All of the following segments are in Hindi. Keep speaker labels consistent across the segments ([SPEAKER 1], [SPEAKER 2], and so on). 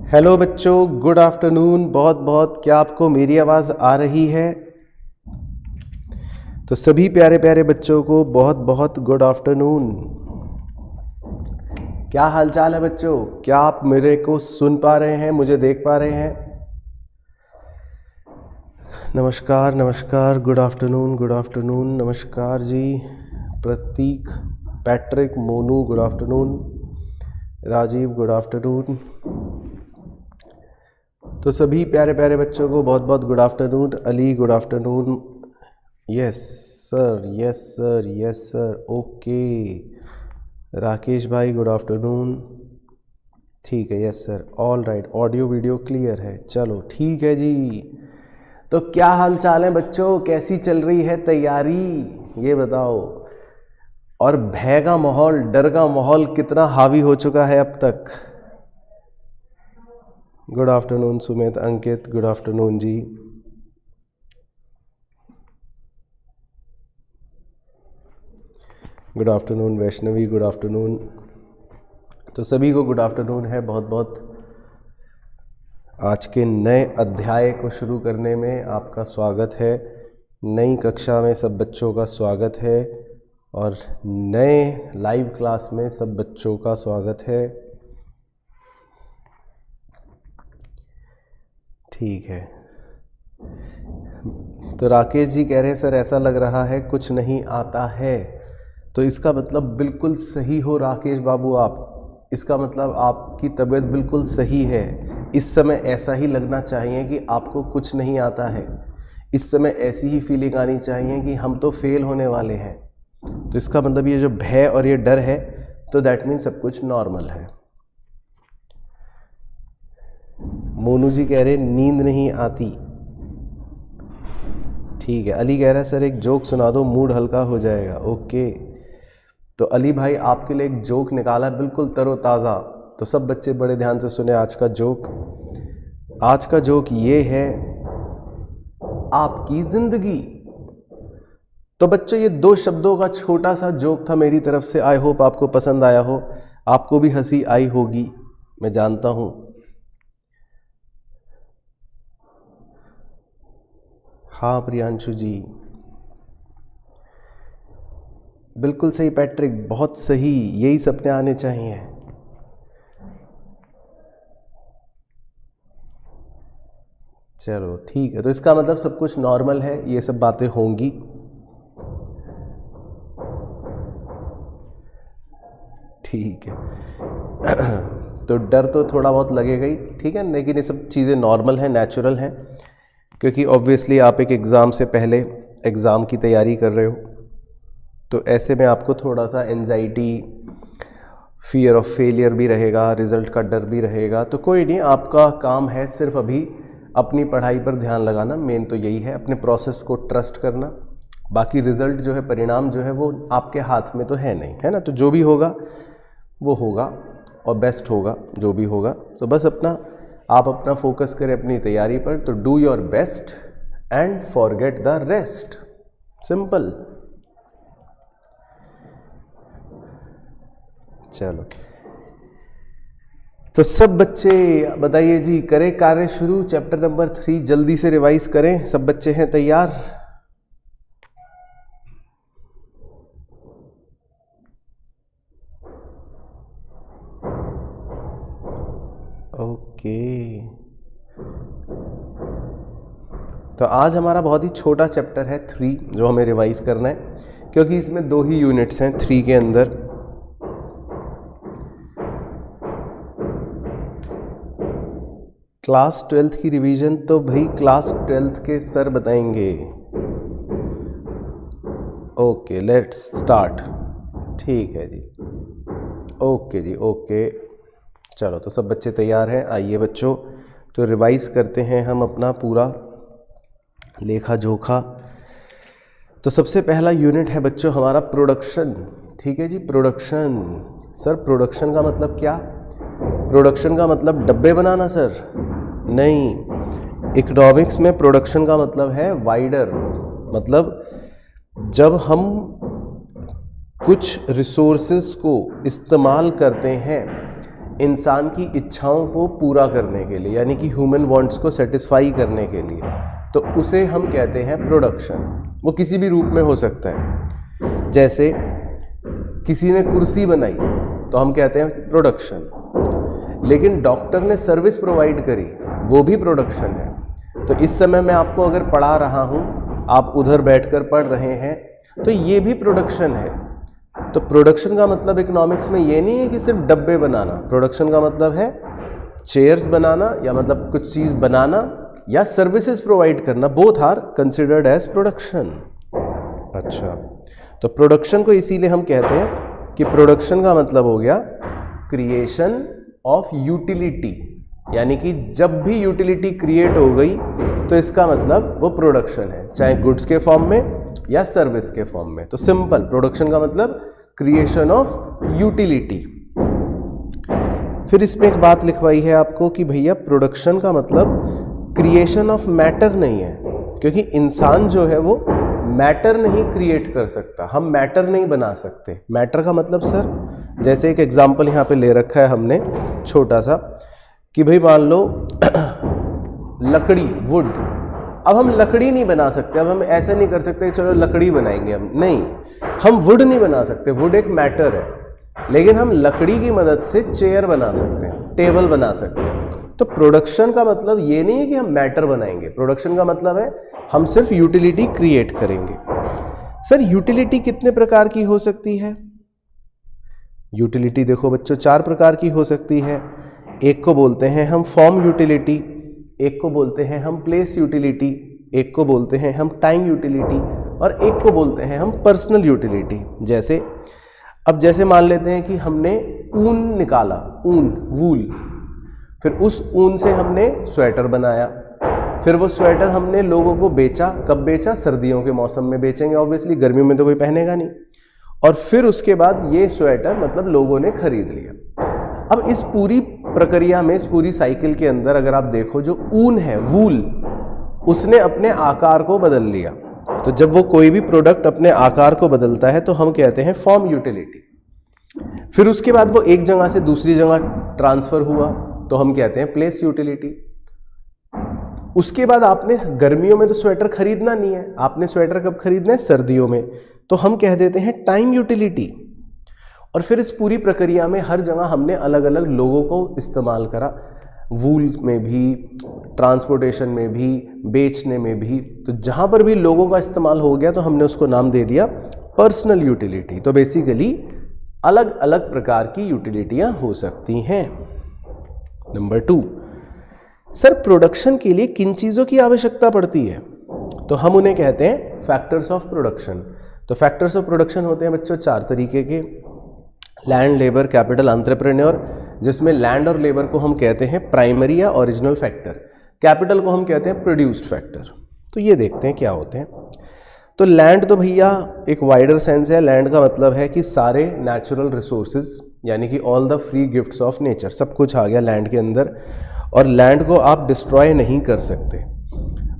[SPEAKER 1] हेलो बच्चों, गुड आफ्टरनून। बहुत बहुत क्या आपको मेरी आवाज़ आ रही है? तो सभी प्यारे प्यारे बच्चों को बहुत बहुत गुड आफ्टरनून। क्या हाल चाल है बच्चों? क्या आप मेरे को सुन पा रहे हैं, मुझे देख पा रहे हैं? नमस्कार नमस्कार, गुड आफ्टरनून, नमस्कार जी। Prateek, Patrick, Monu good afternoon, Rajeev good afternoon. तो सभी प्यारे प्यारे बच्चों को बहुत बहुत good afternoon. Ali good afternoon. Yes sir, yes sir, yes sir, okay. Rakesh भाई गुड आफ्टरनून। ठीक है, yes sir, all right, audio video clear है। चलो ठीक है जी। तो क्या हाल चाल है बच्चों, कैसी चल रही है तैयारी, ये बताओ। और भय का माहौल, डर का माहौल कितना हावी हो चुका है अब तक? Good afternoon Sumit, Ankit good afternoon जी। Good afternoon Vaishnavi, good afternoon. तो सभी को गुड आफ्टरनून है, बहुत बहुत। आज के नए अध्याय को शुरू करने में आपका स्वागत है। नई कक्षा में सब बच्चों का स्वागत है और नए लाइव क्लास में सब बच्चों का स्वागत है। ठीक है। तो राकेश जी कह रहे हैं सर ऐसा लग रहा है कुछ नहीं आता है। तो इसका मतलब बिल्कुल सही हो राकेश बाबू आप, इसका मतलब आपकी तबीयत बिल्कुल सही है। इस समय ऐसा ही लगना चाहिए कि आपको कुछ नहीं आता है। इस समय ऐसी ही फीलिंग आनी चाहिए कि हम तो फेल होने वाले हैं। तो इसका मतलब ये जो भय और ये डर है, तो दैट मीन्स सब कुछ नॉर्मल है। मोनू जी कह रहे नींद नहीं आती। ठीक है। अली कह रहा है सर एक जोक सुना दो, मूड हल्का हो जाएगा। ओके। तो अली भाई आपके लिए एक जोक निकाला, बिल्कुल तरोताज़ा। तो सब बच्चे बड़े ध्यान से सुने आज का जोक। आज का जोक ये है, आपकी ज़िंदगी। तो बच्चों ये 2 शब्दों का छोटा सा जोक था मेरी तरफ से। आई होप आपको पसंद आया हो, आपको भी हंसी आई होगी, मैं जानता हूँ। हाँ प्रियांशु जी, बिल्कुल सही पैट्रिक, बहुत सही, यही सपने आने चाहिए। चलो ठीक है। तो इसका मतलब सब कुछ नॉर्मल है, ये सब बातें होंगी। ठीक है। तो डर तो थोड़ा बहुत लगेगा ही, ठीक है, लेकिन ये सब चीज़ें नॉर्मल हैं, नेचुरल हैं, क्योंकि ऑब्वियसली आप एक एग्ज़ाम से पहले एग्ज़ाम की तैयारी कर रहे हो। तो ऐसे में आपको थोड़ा सा एंजाइटी, फियर ऑफ फेलियर भी रहेगा, रिज़ल्ट का डर भी रहेगा। तो कोई नहीं, आपका काम है सिर्फ अभी अपनी पढ़ाई पर ध्यान लगाना। मेन तो यही है, अपने प्रोसेस को ट्रस्ट करना। बाकी रिज़ल्ट जो है, परिणाम जो है, वो आपके हाथ में तो है नहीं, है ना। तो जो भी होगा वो होगा और बेस्ट होगा जो भी होगा। तो बस आप अपना फोकस करें अपनी तैयारी पर। तो do your best and forget the rest, simple. चलो, तो सब बच्चे बताइए जी, करें कार्य शुरू। चैप्टर नंबर 3 जल्दी से रिवाइज करें। सब बच्चे हैं तैयार? ओके। तो आज हमारा बहुत ही छोटा चैप्टर है 3 जो हमें रिवाइज करना है, क्योंकि इसमें 2 ही यूनिट्स हैं 3 के अंदर। क्लास 12th की रिवीजन तो भाई क्लास 12th के सर बताएंगे। Okay, let's start. ठीक है जी, ओके जी, ओके। चलो, तो सब बच्चे तैयार हैं? आइए बच्चों, तो रिवाइज करते हैं हम अपना पूरा लेखा जोखा। तो सबसे पहला यूनिट है बच्चों हमारा प्रोडक्शन। ठीक है जी, प्रोडक्शन। सर प्रोडक्शन का मतलब क्या? प्रोडक्शन का मतलब डब्बे बनाना सर? नहीं, इकोनॉमिक्स में प्रोडक्शन का मतलब है वाइडर। मतलब जब हम कुछ रिसोर्सेज को इस्तेमाल करते हैं इंसान की इच्छाओं को पूरा करने के लिए, यानी कि ह्यूमन वांट्स को सेटिस्फाई करने के लिए, तो उसे हम कहते हैं प्रोडक्शन। वो किसी भी रूप में हो सकता है। जैसे किसी ने कुर्सी बनाई तो हम कहते हैं प्रोडक्शन, लेकिन डॉक्टर ने सर्विस प्रोवाइड करी वो भी प्रोडक्शन है। तो इस समय मैं आपको अगर पढ़ा रहा हूँ, आप उधर बैठकर पढ़ रहे हैं, तो ये भी प्रोडक्शन है। तो प्रोडक्शन का मतलब इकोनॉमिक्स में ये नहीं है कि सिर्फ डब्बे बनाना। प्रोडक्शन का मतलब है चेयर्स बनाना, या मतलब कुछ चीज़ बनाना, या सर्विसेज प्रोवाइड करना। Both are considered as production. अच्छा, तो प्रोडक्शन को इसीलिए हम कहते हैं कि प्रोडक्शन का मतलब हो गया क्रिएशन ऑफ यूटिलिटी, यानी कि जब भी यूटिलिटी क्रिएट हो गई तो इसका मतलब वो प्रोडक्शन है, चाहे गुड्स के फॉर्म में या सर्विस के फॉर्म में। तो सिंपल, प्रोडक्शन का मतलब क्रिएशन ऑफ यूटिलिटी। फिर इसमें एक बात लिखवाई है आपको कि भैया प्रोडक्शन का मतलब क्रिएशन ऑफ मैटर नहीं है, क्योंकि इंसान जो है वो मैटर नहीं क्रिएट कर सकता। हम मैटर नहीं बना सकते। मैटर का मतलब सर, जैसे एक एग्जांपल यहाँ पे ले रखा है हमने छोटा सा, कि भाई मान लो लकड़ी, वुड। अब हम लकड़ी नहीं बना सकते। अब हम ऐसे नहीं कर सकते चलो लकड़ी बनाएंगे हम, नहीं, हम वुड नहीं बना सकते। वुड एक मैटर है, लेकिन हम लकड़ी की मदद से चेयर बना सकते हैं, टेबल बना सकते हैं। तो प्रोडक्शन का मतलब ये नहीं है कि हम मैटर बनाएंगे। प्रोडक्शन का मतलब है हम सिर्फ यूटिलिटी क्रिएट करेंगे। सर यूटिलिटी कितने प्रकार की हो सकती है? यूटिलिटी देखो बच्चों 4 प्रकार की हो सकती है। एक को बोलते हैं हम फॉर्म यूटिलिटी, एक को बोलते हैं हम प्लेस यूटिलिटी, एक को बोलते हैं हम टाइम यूटिलिटी, और एक को बोलते हैं हम पर्सनल यूटिलिटी। जैसे अब जैसे मान लेते हैं कि हमने ऊन निकाला, ऊन, वूल, फिर उस ऊन से हमने स्वेटर बनाया, फिर वो स्वेटर हमने लोगों को बेचा। कब बेचा? सर्दियों के मौसम में बेचेंगे ऑब्वियसली, गर्मियों में तो कोई पहनेगा नहीं। और फिर उसके बाद ये स्वेटर मतलब लोगों ने खरीद लिया। अब इस पूरी प्रक्रिया में, इस पूरी साइकिल के अंदर अगर आप देखो, जो ऊन है, वूल, उसने अपने आकार को बदल लिया। तो जब वो कोई भी प्रोडक्ट अपने आकार को बदलता है तो हम कहते हैं फॉर्म यूटिलिटी। फिर उसके बाद वो एक जगह से दूसरी जगह ट्रांसफर हुआ तो हम कहते हैं प्लेस यूटिलिटी। उसके बाद आपने गर्मियों में तो स्वेटर खरीदना नहीं है, आपने स्वेटर कब खरीदना है? सर्दियों में, तो हम कह देते हैं टाइम यूटिलिटी। और फिर इस पूरी प्रक्रिया में हर जगह हमने अलग अलग लोगों को इस्तेमाल करा, वूल्स में भी, ट्रांसपोर्टेशन में भी, बेचने में भी। तो जहाँ पर भी लोगों का इस्तेमाल हो गया तो हमने उसको नाम दे दिया पर्सनल यूटिलिटी। तो बेसिकली अलग अलग प्रकार की यूटिलिटियाँ हो सकती हैं। नंबर 2, सर प्रोडक्शन के लिए किन चीज़ों की आवश्यकता पड़ती है? तो हम उन्हें कहते हैं फैक्टर्स ऑफ प्रोडक्शन। तो फैक्टर्स ऑफ प्रोडक्शन होते हैं बच्चों 4 तरीके के: लैंड, लेबर, कैपिटल, एंटरप्रेन्योर। जिसमें लैंड और लेबर को हम कहते हैं प्राइमरी या ओरिजिनल फैक्टर, कैपिटल को हम कहते हैं प्रोड्यूस्ड फैक्टर। तो ये देखते हैं क्या होते हैं। तो लैंड तो भैया एक वाइडर सेंस है। लैंड का मतलब है कि सारे नेचुरल रिसोर्सेज, यानी कि all the free gifts of nature, सब कुछ आ गया लैंड के अंदर। और लैंड को आप डिस्ट्रॉय नहीं कर सकते।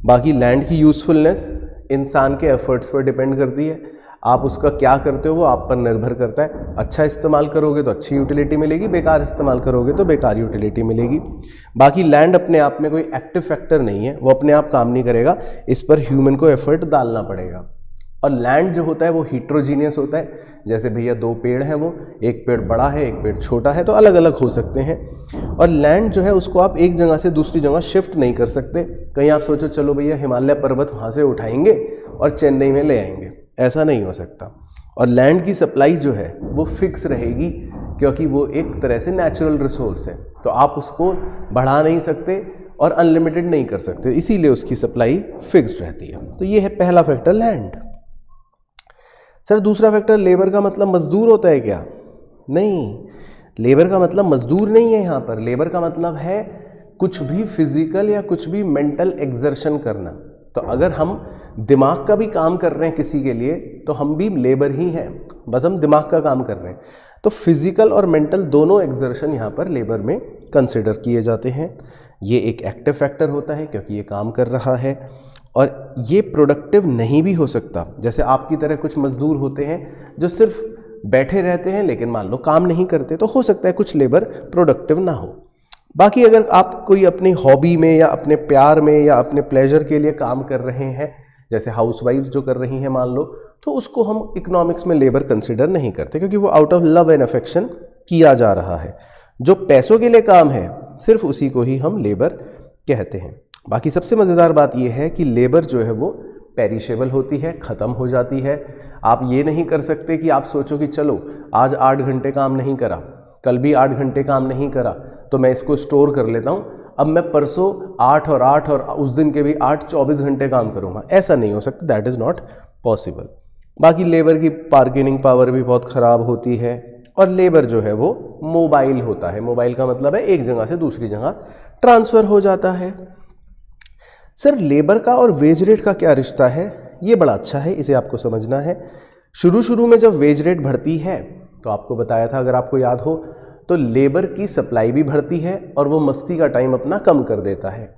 [SPEAKER 1] बाकी लैंड की यूज़फुलनेस इंसान के एफर्ट्स पर डिपेंड करती है। आप उसका क्या करते हो वो आप पर निर्भर करता है। अच्छा इस्तेमाल करोगे तो अच्छी यूटिलिटी मिलेगी, बेकार इस्तेमाल करोगे तो बेकार यूटिलिटी मिलेगी। बाकी लैंड अपने आप में कोई एक्टिव फैक्टर नहीं है, वो अपने आप काम नहीं करेगा, इस पर ह्यूमन को एफर्ट डालना पड़ेगा। और लैंड जो होता है वो हीट्रोजीनियस होता है। जैसे भैया 2 पेड़ हैं, वो एक पेड़ बड़ा है, एक पेड़ छोटा है, तो अलग अलग हो सकते हैं। और लैंड जो है उसको आप एक जगह से दूसरी जगह शिफ्ट नहीं कर सकते। कहीं आप सोचो चलो भैया हिमालय पर्वत वहाँ से उठाएंगे और चेन्नई में ले आएंगे, ऐसा नहीं हो सकता। और लैंड की सप्लाई जो है वो फिक्स रहेगी, क्योंकि वो एक तरह से नेचुरल रिसोर्स है, तो आप उसको बढ़ा नहीं सकते और अनलिमिटेड नहीं कर सकते, इसीलिए उसकी सप्लाई फिक्स्ड रहती है। तो ये है पहला फैक्टर लैंड। सर दूसरा फैक्टर लेबर का मतलब मजदूर होता है क्या? नहीं, लेबर का मतलब मजदूर नहीं है यहाँ पर। लेबर का मतलब है कुछ भी फिजिकल या कुछ भी मेंटल एक्सर्शन करना। तो अगर हम दिमाग का भी काम कर रहे हैं किसी के लिए तो हम भी लेबर ही हैं, बस हम दिमाग का काम कर रहे हैं। तो फिजिकल और मेंटल दोनों एक्सर्शन यहाँ पर लेबर में कंसिडर किए जाते हैं। ये एक एक्टिव फैक्टर होता है क्योंकि ये काम कर रहा है, और ये प्रोडक्टिव नहीं भी हो सकता। जैसे आपकी तरह कुछ मजदूर होते हैं जो सिर्फ बैठे रहते हैं लेकिन मान लो काम नहीं करते, तो हो सकता है कुछ लेबर प्रोडक्टिव ना हो। बाकी अगर आप कोई अपनी हॉबी में या अपने प्यार में या अपने प्लेजर के लिए काम कर रहे हैं, जैसे हाउसवाइफ्स जो कर रही हैं मान लो, तो उसको हम इकोनॉमिक्स में लेबर कंसिडर नहीं करते, क्योंकि वो out of love and affection किया जा रहा है। जो पैसों के लिए काम है सिर्फ उसी को ही हम लेबर कहते हैं। बाकी सबसे मज़ेदार बात यह है कि लेबर जो है वो पेरिशेबल होती है, ख़त्म हो जाती है। आप ये नहीं कर सकते कि आप सोचो कि चलो आज 8 घंटे काम नहीं करा, कल भी 8 घंटे काम नहीं करा, तो मैं इसको स्टोर कर लेता हूँ, अब मैं परसों 8 और 8 और उस दिन के भी 8 24 घंटे काम करूँगा। ऐसा नहीं हो सकता, दैट इज़ नॉट पॉसिबल। बाकी लेबर की बार्गेनिंग पावर भी बहुत ख़राब होती है, और लेबर जो है वो मोबाइल होता है। मोबाइल का मतलब है एक जगह से दूसरी जगह ट्रांसफ़र हो जाता है। सर लेबर का और वेज रेट का क्या रिश्ता है? ये बड़ा अच्छा है, इसे आपको समझना है। शुरू में जब वेज रेट बढ़ती है तो आपको बताया था, अगर आपको याद हो, तो लेबर की सप्लाई भी बढ़ती है और वो मस्ती का टाइम अपना कम कर देता है।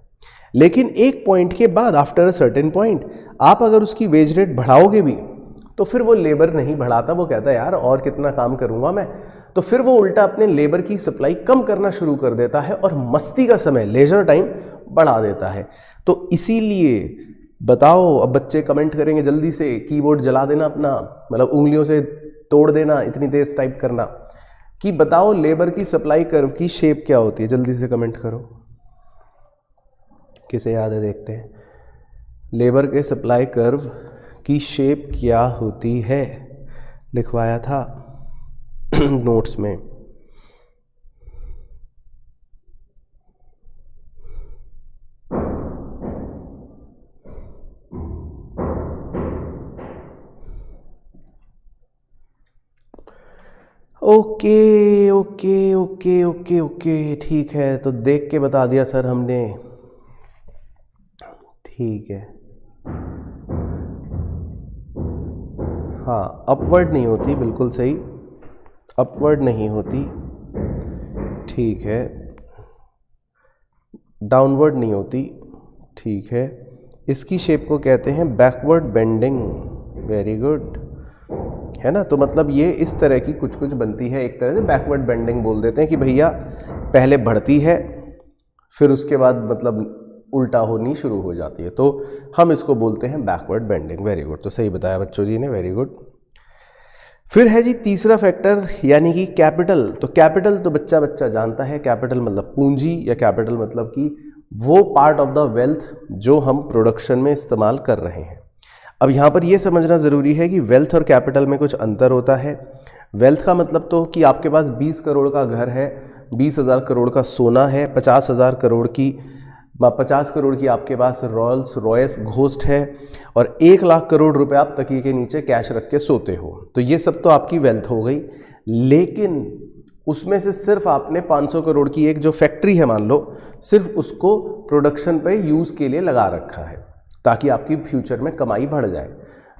[SPEAKER 1] लेकिन एक पॉइंट के बाद, आफ्टर अ सर्टेन पॉइंट, आप अगर उसकी वेज रेट बढ़ाओगे भी तो फिर वो लेबर नहीं बढ़ाता, वो कहता है यार और कितना काम करूँगा मैं, तो फिर वो उल्टा अपने लेबर की सप्लाई कम करना शुरू कर देता है और मस्ती का समय, लेजर टाइम बढ़ा देता है। तो इसीलिए बताओ, अब बच्चे कमेंट करेंगे जल्दी से, कीबोर्ड जला देना अपना, मतलब उंगलियों से तोड़ देना, इतनी तेज टाइप करना, कि बताओ लेबर की सप्लाई कर्व की शेप क्या होती है? जल्दी से कमेंट करो, किसे याद है देखते हैं। लेबर के सप्लाई कर्व की शेप क्या होती है? लिखवाया था नोट्स में। Okay okay okay okay okay, ठीक है, तो देख के बता दिया सर हमने, ठीक है। हाँ, अपवर्ड नहीं होती, बिल्कुल सही, अपवर्ड नहीं होती, ठीक है। डाउनवर्ड नहीं होती, ठीक है। इसकी शेप को कहते हैं बैकवर्ड बेंडिंग, वेरी गुड, है ना। तो मतलब ये इस तरह की कुछ कुछ बनती है, एक तरह से बैकवर्ड बेंडिंग बोल देते हैं कि भैया पहले बढ़ती है फिर उसके बाद मतलब उल्टा होनी शुरू हो जाती है, तो हम इसको बोलते हैं बैकवर्ड बेंडिंग। वेरी गुड, तो सही बताया बच्चों जी ने, वेरी गुड। फिर है जी तीसरा फैक्टर, यानी कि कैपिटल। तो कैपिटल तो बच्चा बच्चा जानता है, कैपिटल मतलब पूंजी, या कैपिटल मतलब कि वो पार्ट ऑफ द वेल्थ जो हम प्रोडक्शन में इस्तेमाल कर रहे हैं। अब यहाँ पर ये समझना ज़रूरी है कि वेल्थ और कैपिटल में कुछ अंतर होता है। वेल्थ का मतलब तो कि आपके पास 20 करोड़ का घर है, 20,000 करोड़ का सोना है, 50,000 करोड़ की 50 करोड़ की आपके पास रॉल्स रॉयस घोस्ट है, और 1 लाख करोड़ रुपए आप तकिए के नीचे कैश रख के सोते हो, तो ये सब तो आपकी वेल्थ हो गई। लेकिन उसमें से सिर्फ आपने 500 करोड़ की एक जो फैक्ट्री है मान लो, सिर्फ उसको प्रोडक्शन पे यूज़ के लिए लगा रखा है ताकि आपकी फ्यूचर में कमाई बढ़ जाए।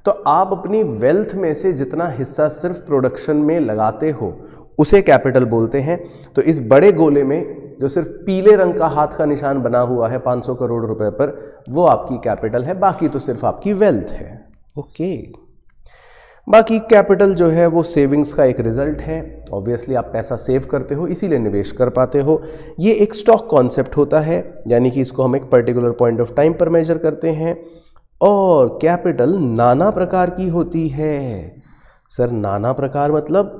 [SPEAKER 1] तो आप अपनी वेल्थ में से जितना हिस्सा सिर्फ प्रोडक्शन में लगाते हो उसे कैपिटल बोलते हैं। तो इस बड़े गोले में जो सिर्फ पीले रंग का हाथ का निशान बना हुआ है 500 करोड़ रुपए पर, वो आपकी कैपिटल है, बाकी तो सिर्फ आपकी वेल्थ है। ओके, बाकी कैपिटल जो है वो सेविंग्स का एक रिजल्ट है। ऑब्वियसली आप पैसा सेव करते हो इसीलिए निवेश कर पाते हो। ये एक स्टॉक कॉन्सेप्ट होता है, यानी कि इसको हम एक पर्टिकुलर पॉइंट ऑफ टाइम पर मेजर करते हैं। और कैपिटल नाना प्रकार की होती है। सर नाना प्रकार मतलब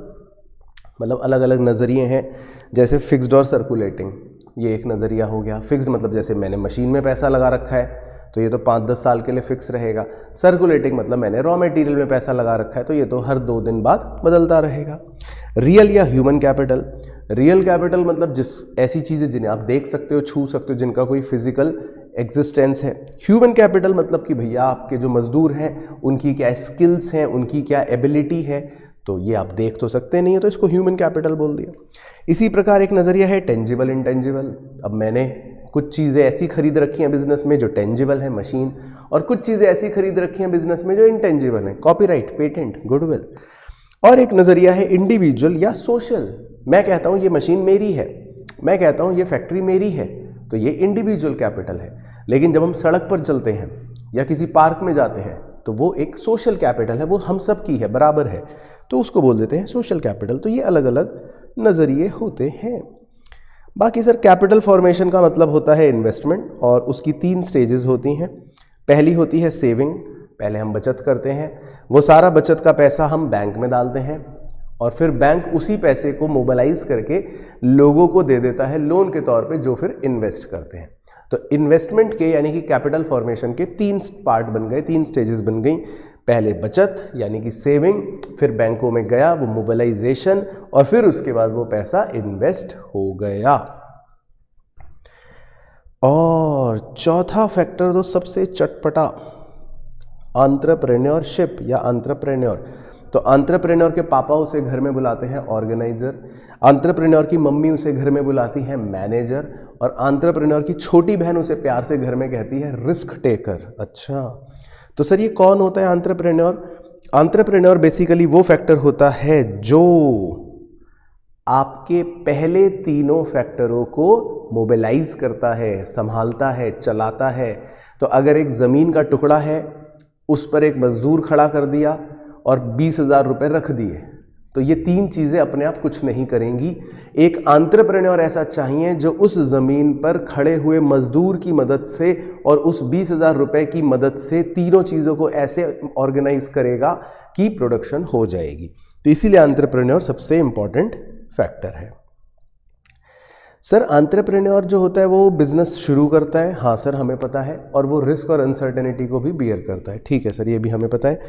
[SPEAKER 1] अलग अलग नज़रिए हैं, जैसे फिक्स्ड और सर्कुलेटिंग, ये एक नज़रिया हो गया। फिक्स्ड मतलब जैसे मैंने मशीन में पैसा लगा रखा है तो ये तो 5-10 साल के लिए फिक्स रहेगा। सर्कुलेटिंग मतलब मैंने रॉ मटेरियल में पैसा लगा रखा है तो ये तो हर 2 दिन बाद बदलता रहेगा। रियल या ह्यूमन कैपिटल, रियल कैपिटल मतलब जिस ऐसी चीज़ें जिन्हें आप देख सकते हो, छू सकते हो, जिनका कोई फिजिकल एग्जिस्टेंस है। ह्यूमन कैपिटल मतलब कि भैया आपके जो मजदूर हैं उनकी क्या स्किल्स हैं, उनकी क्या एबिलिटी है, तो ये आप देख तो सकते नहीं है, तो इसको ह्यूमन कैपिटल बोल दिया। इसी प्रकार एक नज़रिया है टेंजिबल इंटेंजिबल। अब मैंने कुछ चीज़ें ऐसी खरीद रखी हैं बिजनेस में जो टेंजिबल है, मशीन, और कुछ चीज़ें ऐसी खरीद रखी हैं बिजनेस में जो इंटेंजिबल है, कॉपीराइट, पेटेंट, गुडविल। और एक नज़रिया है इंडिविजुअल या सोशल। मैं कहता हूँ ये मशीन मेरी है, मैं कहता हूँ ये फैक्ट्री मेरी है, तो ये इंडिविजुअल कैपिटल है। लेकिन जब हम सड़क पर चलते हैं या किसी पार्क में जाते हैं तो वो एक सोशल कैपिटल है, वो हम सब की है, बराबर है। तो उसको बोल देते हैं सोशल कैपिटल। तो ये अलग अलग नज़रिए होते हैं। बाकी सर कैपिटल फॉर्मेशन का मतलब होता है इन्वेस्टमेंट, और उसकी 3 स्टेजेस होती हैं। पहली होती है सेविंग, पहले हम बचत करते हैं, वो सारा बचत का पैसा हम बैंक में डालते हैं और फिर बैंक उसी पैसे को मोबालाइज करके लोगों को दे देता है लोन के तौर पे, जो फिर इन्वेस्ट करते हैं। तो इन्वेस्टमेंट के यानी कि कैपिटल फॉर्मेशन के 3 पार्ट बन गए, 3 स्टेजेस बन गई। पहले बचत यानी कि सेविंग, फिर बैंकों में गया वो मोबालाइजेशन, और फिर उसके बाद वो पैसा इन्वेस्ट हो गया। और चौथा फैक्टर तो सबसे चटपटा, एंटरप्रेन्योरशिप या एंटरप्रेन्योर। तो एंटरप्रेन्योर के पापा उसे घर में बुलाते हैं ऑर्गेनाइजर, एंटरप्रेन्योर की मम्मी उसे घर में बुलाती है मैनेजर, और एंटरप्रेन्योर की छोटी बहन उसे प्यार से घर में कहती है रिस्क टेकर। अच्छा, तो सर ये कौन होता है एंटरप्रेन्योर? एंटरप्रेन्योर बेसिकली वो फैक्टर होता है जो आपके पहले तीनों फैक्टरों को मोबिलाइज करता है, संभालता है, चलाता है। तो अगर एक ज़मीन का टुकड़ा है, उस पर एक मजदूर खड़ा कर दिया और 20,000 रुपये रख दिए, तो ये 3 चीज़ें अपने आप कुछ नहीं करेंगी। एक एंटरप्रेन्योर ऐसा चाहिए जो उस ज़मीन पर खड़े हुए मजदूर की मदद से और उस 20,000 रुपये की मदद से तीनों चीज़ों को ऐसे ऑर्गेनाइज करेगा कि प्रोडक्शन हो जाएगी। तो इसीलिए एंटरप्रेन्योर सबसे इम्पॉर्टेंट फैक्टर है। सर एंटरप्रेन्योर जो होता है वो बिजनेस शुरू करता है, हाँ सर हमें पता है, और वो रिस्क और अनसर्टेनिटी को भी बियर करता है। ठीक है सर, ये भी हमें पता है।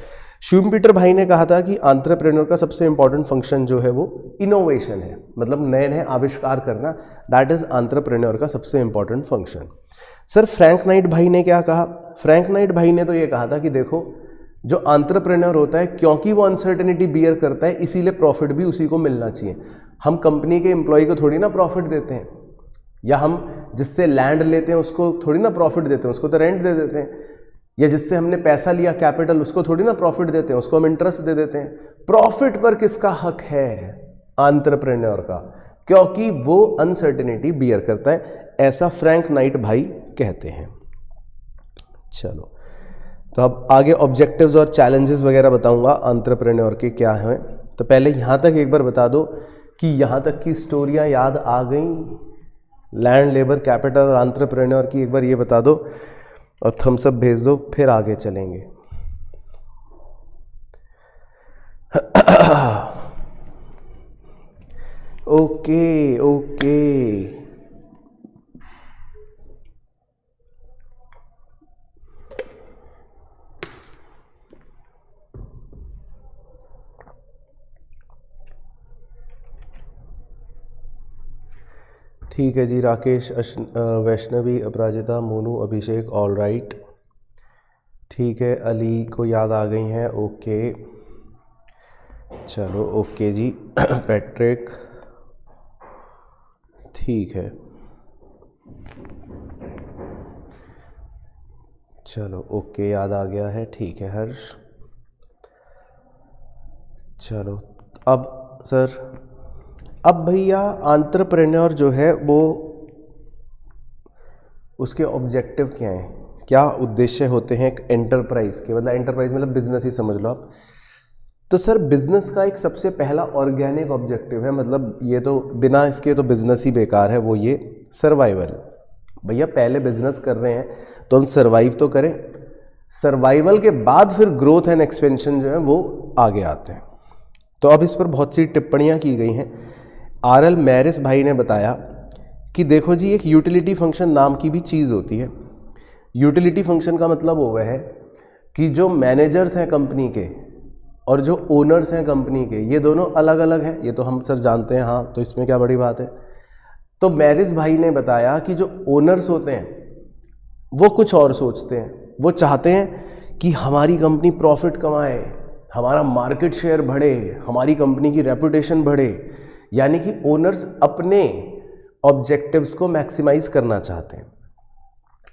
[SPEAKER 1] शुमपीटर भाई ने कहा था कि एंटरप्रेन्योर का सबसे इंपॉर्टेंट फंक्शन जो है वो इनोवेशन है, मतलब नए नए आविष्कार करना, दैट इज एंटरप्रेन्योर का सबसे important function. Sir Frank night भाई ने क्या कहा? फ्रैंक नाइट भाई ने तो ये कहा था कि देखो जो एंटरप्रेन्योर होता है, क्योंकि वो अनसर्टेनिटी बियर करता है, इसीलिए प्रॉफिट भी उसी को मिलना चाहिए। हम कंपनी के एम्प्लॉय को थोड़ी ना प्रॉफिट देते हैं, या हम जिससे लैंड लेते हैं उसको थोड़ी ना प्रॉफिट देते हैं, उसको तो रेंट दे देते हैं। या जिससे हमने पैसा लिया कैपिटल, उसको थोड़ी ना प्रॉफिट देते हैं, उसको हम इंटरेस्ट दे देते हैं। प्रॉफिट पर किसका हक है? एंटरप्रेन्योर का, क्योंकि वो अनसर्टेनिटी बियर करता है, ऐसा फ्रैंक नाइट भाई कहते हैं। चलो, तो अब आगे ऑब्जेक्टिव्स और चैलेंजेस वगैरह बताऊंगा एंटरप्रेन्योर के क्या हैं। तो पहले यहाँ तक एक बार बता दो कि यहाँ तक की स्टोरियाँ याद आ गई, लैंड, लेबर, कैपिटल और एंटरप्रेन्योर की एक बार ये बता दो और थम्स अप भेज दो, फिर आगे चलेंगे। ओके ओके, ठीक है जी। राकेश, वैष्णवी, अपराजिता, मोनू, अभिषेक, ऑल राइट, ठीक है। अली को याद आ गई हैं, ओके चलो, ओके जी। पैट्रिक, ठीक है, चलो ओके, याद आ गया है, ठीक है। हर्ष, चलो। अब सर, अब भैया एंटरप्रेन्योर जो है वो, उसके ऑब्जेक्टिव क्या हैं, क्या उद्देश्य होते हैं एक एंटरप्राइज के? मतलब एंटरप्राइज मतलब बिजनेस ही समझ लो आप। तो सर बिजनेस का एक सबसे पहला ऑर्गेनिक ऑब्जेक्टिव है, मतलब ये तो बिना इसके तो बिजनेस ही बेकार है, वो ये सर्वाइवल। भैया पहले बिजनेस कर रहे हैं तो हम सर्वाइव तो करें, सर्वाइवल के बाद फिर ग्रोथ एंड एक्सपेंशन जो है वो आगे आते हैं। तो अब इस पर बहुत सी टिप्पणियाँ की गई हैं। आरएल मैरिस भाई ने बताया कि देखो जी, एक यूटिलिटी फंक्शन नाम की भी चीज़ होती है। यूटिलिटी फंक्शन का मतलब वो है कि जो मैनेजर्स हैं कंपनी के और जो ओनर्स हैं कंपनी के, ये दोनों अलग अलग हैं, ये तो हम सर जानते हैं, हाँ, तो इसमें क्या बड़ी बात है। तो मैरिस भाई ने बताया कि जो ओनर्स होते हैं वो कुछ और सोचते हैं, वो चाहते हैं कि हमारी कंपनी प्रॉफिट कमाए, हमारा मार्केट शेयर बढ़े, हमारी कंपनी की रेपुटेशन बढ़े। यानी कि ओनर्स अपने ऑब्जेक्टिव्स को मैक्सिमाइज करना चाहते हैं,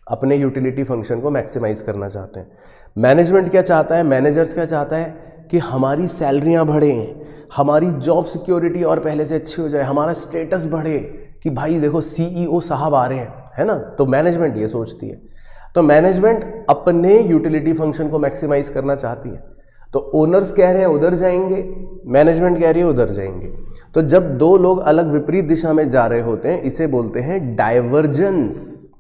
[SPEAKER 1] अपने यूटिलिटी फंक्शन को मैक्सिमाइज करना चाहते हैं। मैनेजमेंट क्या चाहता है, मैनेजर्स क्या चाहता है कि हमारी सैलरियां बढ़ें, हमारी जॉब सिक्योरिटी और पहले से अच्छी हो जाए, हमारा स्टेटस बढ़े, कि भाई देखो सीईओ साहब आ रहे हैं, है ना। तो मैनेजमेंट ये सोचती है। तो मैनेजमेंट अपने यूटिलिटी फंक्शन को मैक्सिमाइज करना चाहती है। तो ओनर्स कह रहे हैं उधर जाएंगे, मैनेजमेंट कह रही है उधर जाएंगे। तो जब दो लोग अलग विपरीत दिशा में जा रहे होते हैं इसे बोलते हैं डाइवर्जेंस,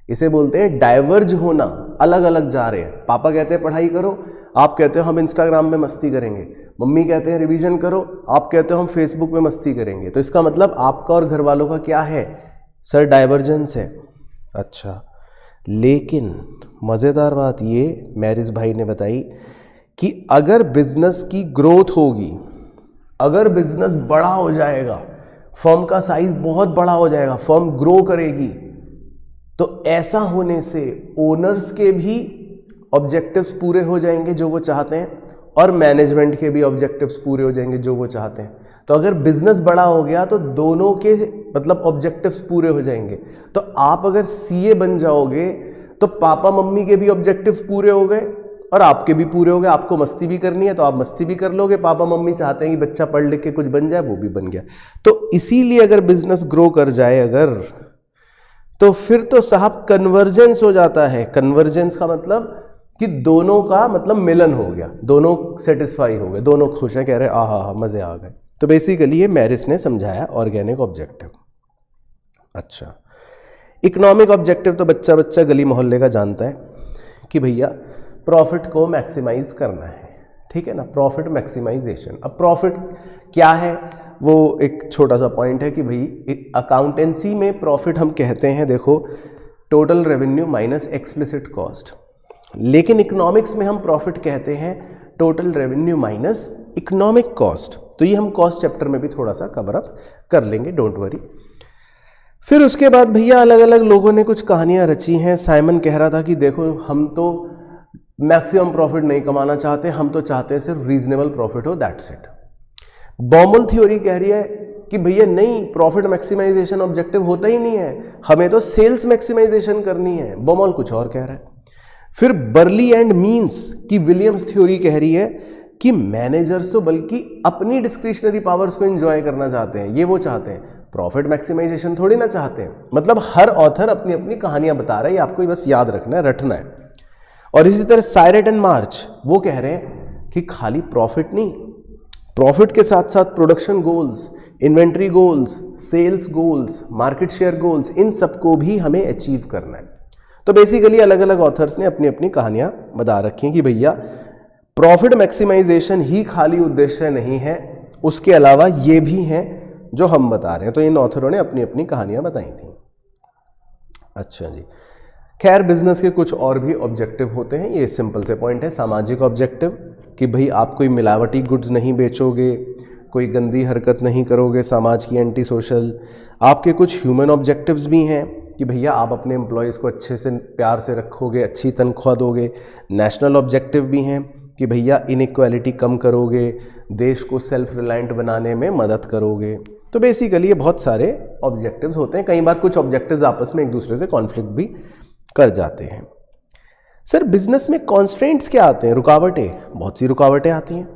[SPEAKER 1] इसे बोलते हैं डाइवर्ज होना, अलग अलग जा रहे हैं। पापा कहते हैं पढ़ाई करो, आप कहते हो हम इंस्टाग्राम में मस्ती करेंगे, मम्मी कहते हैं रिवीजन करो, आप कहते हो हम फेसबुक में मस्ती करेंगे। तो इसका मतलब आपका और घर वालों का क्या है सर, डाइवर्जेंस है। अच्छा, लेकिन मज़ेदार बात ये मैरिज भाई ने बताई कि अगर बिजनेस की ग्रोथ होगी, अगर बिजनेस बड़ा हो जाएगा, फर्म का साइज बहुत बड़ा हो जाएगा, फर्म ग्रो करेगी, तो ऐसा होने से ओनर्स के भी ऑब्जेक्टिव्स पूरे हो जाएंगे जो वो चाहते हैं, और मैनेजमेंट के भी ऑब्जेक्टिव्स पूरे हो जाएंगे जो वो चाहते हैं। तो अगर बिजनेस बड़ा हो गया तो दोनों के मतलब ऑब्जेक्टिव्स पूरे हो जाएंगे। तो आप अगर सीए बन जाओगे तो पापा मम्मी के भी ऑब्जेक्टिव्स पूरे हो गए और आपके भी पूरे हो गए। आपको मस्ती भी करनी है तो आप मस्ती भी कर लोगे, पापा मम्मी चाहते हैं कि बच्चा पढ़ लिख के कुछ बन जाए, वो भी बन गया। तो इसीलिए अगर बिजनेस ग्रो कर जाए अगर, तो फिर तो साहब कन्वर्जेंस हो जाता है। कन्वर्जेंस का मतलब कि दोनों का मतलब मिलन हो गया, दोनों सेटिस्फाई हो गए, दोनों खुश हैं, कह रहे आहा मजे आ गए। तो बेसिकली ये मैरिस ने समझाया ऑर्गेनिक ऑब्जेक्टिव। अच्छा, इकोनॉमिक ऑब्जेक्टिव तो बच्चा बच्चा गली मोहल्ले का जानता है कि भैया प्रॉफिट को मैक्सिमाइज करना है, ठीक है ना, प्रॉफिट मैक्सिमाइजेशन। अब प्रॉफिट क्या है वो एक छोटा सा पॉइंट है कि भाई अकाउंटेंसी में प्रॉफिट हम कहते हैं देखो total revenue minus explicit cost, लेकिन इकोनॉमिक्स में हम प्रॉफिट कहते हैं total revenue minus economic cost. तो ये हम कॉस्ट चैप्टर में भी थोड़ा सा कवर अप कर लेंगे, डोंट वरी। फिर उसके बाद भैया अलग अलग लोगों ने कुछ कहानियां रची हैं। साइमन कह रहा था कि देखो हम तो मैक्सिमम प्रॉफिट नहीं कमाना चाहते, हम तो चाहते हैं सिर्फ रीजनेबल प्रॉफिट हो, दैट्स इट। बॉमल थ्योरी कह रही है कि भैया नहीं, प्रॉफिट मैक्सिमाइजेशन ऑब्जेक्टिव होता ही नहीं है, हमें तो सेल्स मैक्सिमाइजेशन करनी है। बॉमल कुछ और कह रहा है। फिर बर्ली एंड मीन्स की विलियम्स थ्योरी कह रही है कि मैनेजर्स तो बल्कि अपनी डिस्क्रिशनरी पावर्स को एंजॉय करना चाहते हैं, ये वो चाहते हैं, प्रॉफिट मैक्सिमाइजेशन थोड़ी ना चाहते हैं। मतलब हर ऑथर अपनी अपनी कहानियां बता रहा है, ये आपको बस याद रखना है, रटना है। और इसी तरह सायरेट एंड मार्च वो कह रहे हैं कि खाली प्रॉफिट नहीं, प्रॉफिट के साथ साथ production goals, inventory goals, sales goals, market share goals, इन सबको भी हमें अचीव करना है। तो बेसिकली अलग अलग ऑथर्स ने अपनी अपनी कहानियां बता रखी हैं कि भैया प्रॉफिट मैक्सिमाइजेशन ही खाली उद्देश्य नहीं है, उसके अलावा ये भी हैं जो हम बता रहे हैं। तो इन ऑथरों ने अपनी अपनी कहानियां बताई थी। अच्छा जी, खैर बिजनेस के कुछ और भी ऑब्जेक्टिव होते हैं, ये सिंपल से पॉइंट है। सामाजिक ऑब्जेक्टिव कि भाई आप कोई मिलावटी गुड्स नहीं बेचोगे, कोई गंदी हरकत नहीं करोगे, समाज की एंटी सोशल। आपके कुछ ह्यूमन ऑब्जेक्टिव्स भी हैं कि भैया आप अपने एम्प्लॉयज़ को अच्छे से प्यार से रखोगे, अच्छी तनख्वाह दोगे। नेशनल ऑब्जेक्टिव भी हैं कि भैया इनइक्वालिटी कम करोगे, देश को सेल्फ रिलायंट बनाने में मदद करोगे। तो बेसिकली ये बहुत सारे ऑब्जेक्टिव्स होते हैं। कई बार कुछ ऑब्जेक्टिव्स आपस में एक दूसरे से कॉन्फ्लिक्ट भी कर जाते हैं। सर बिजनेस में कॉन्स्ट्रेंट्स क्या आते हैं, रुकावटें? बहुत सी रुकावटें आती हैं।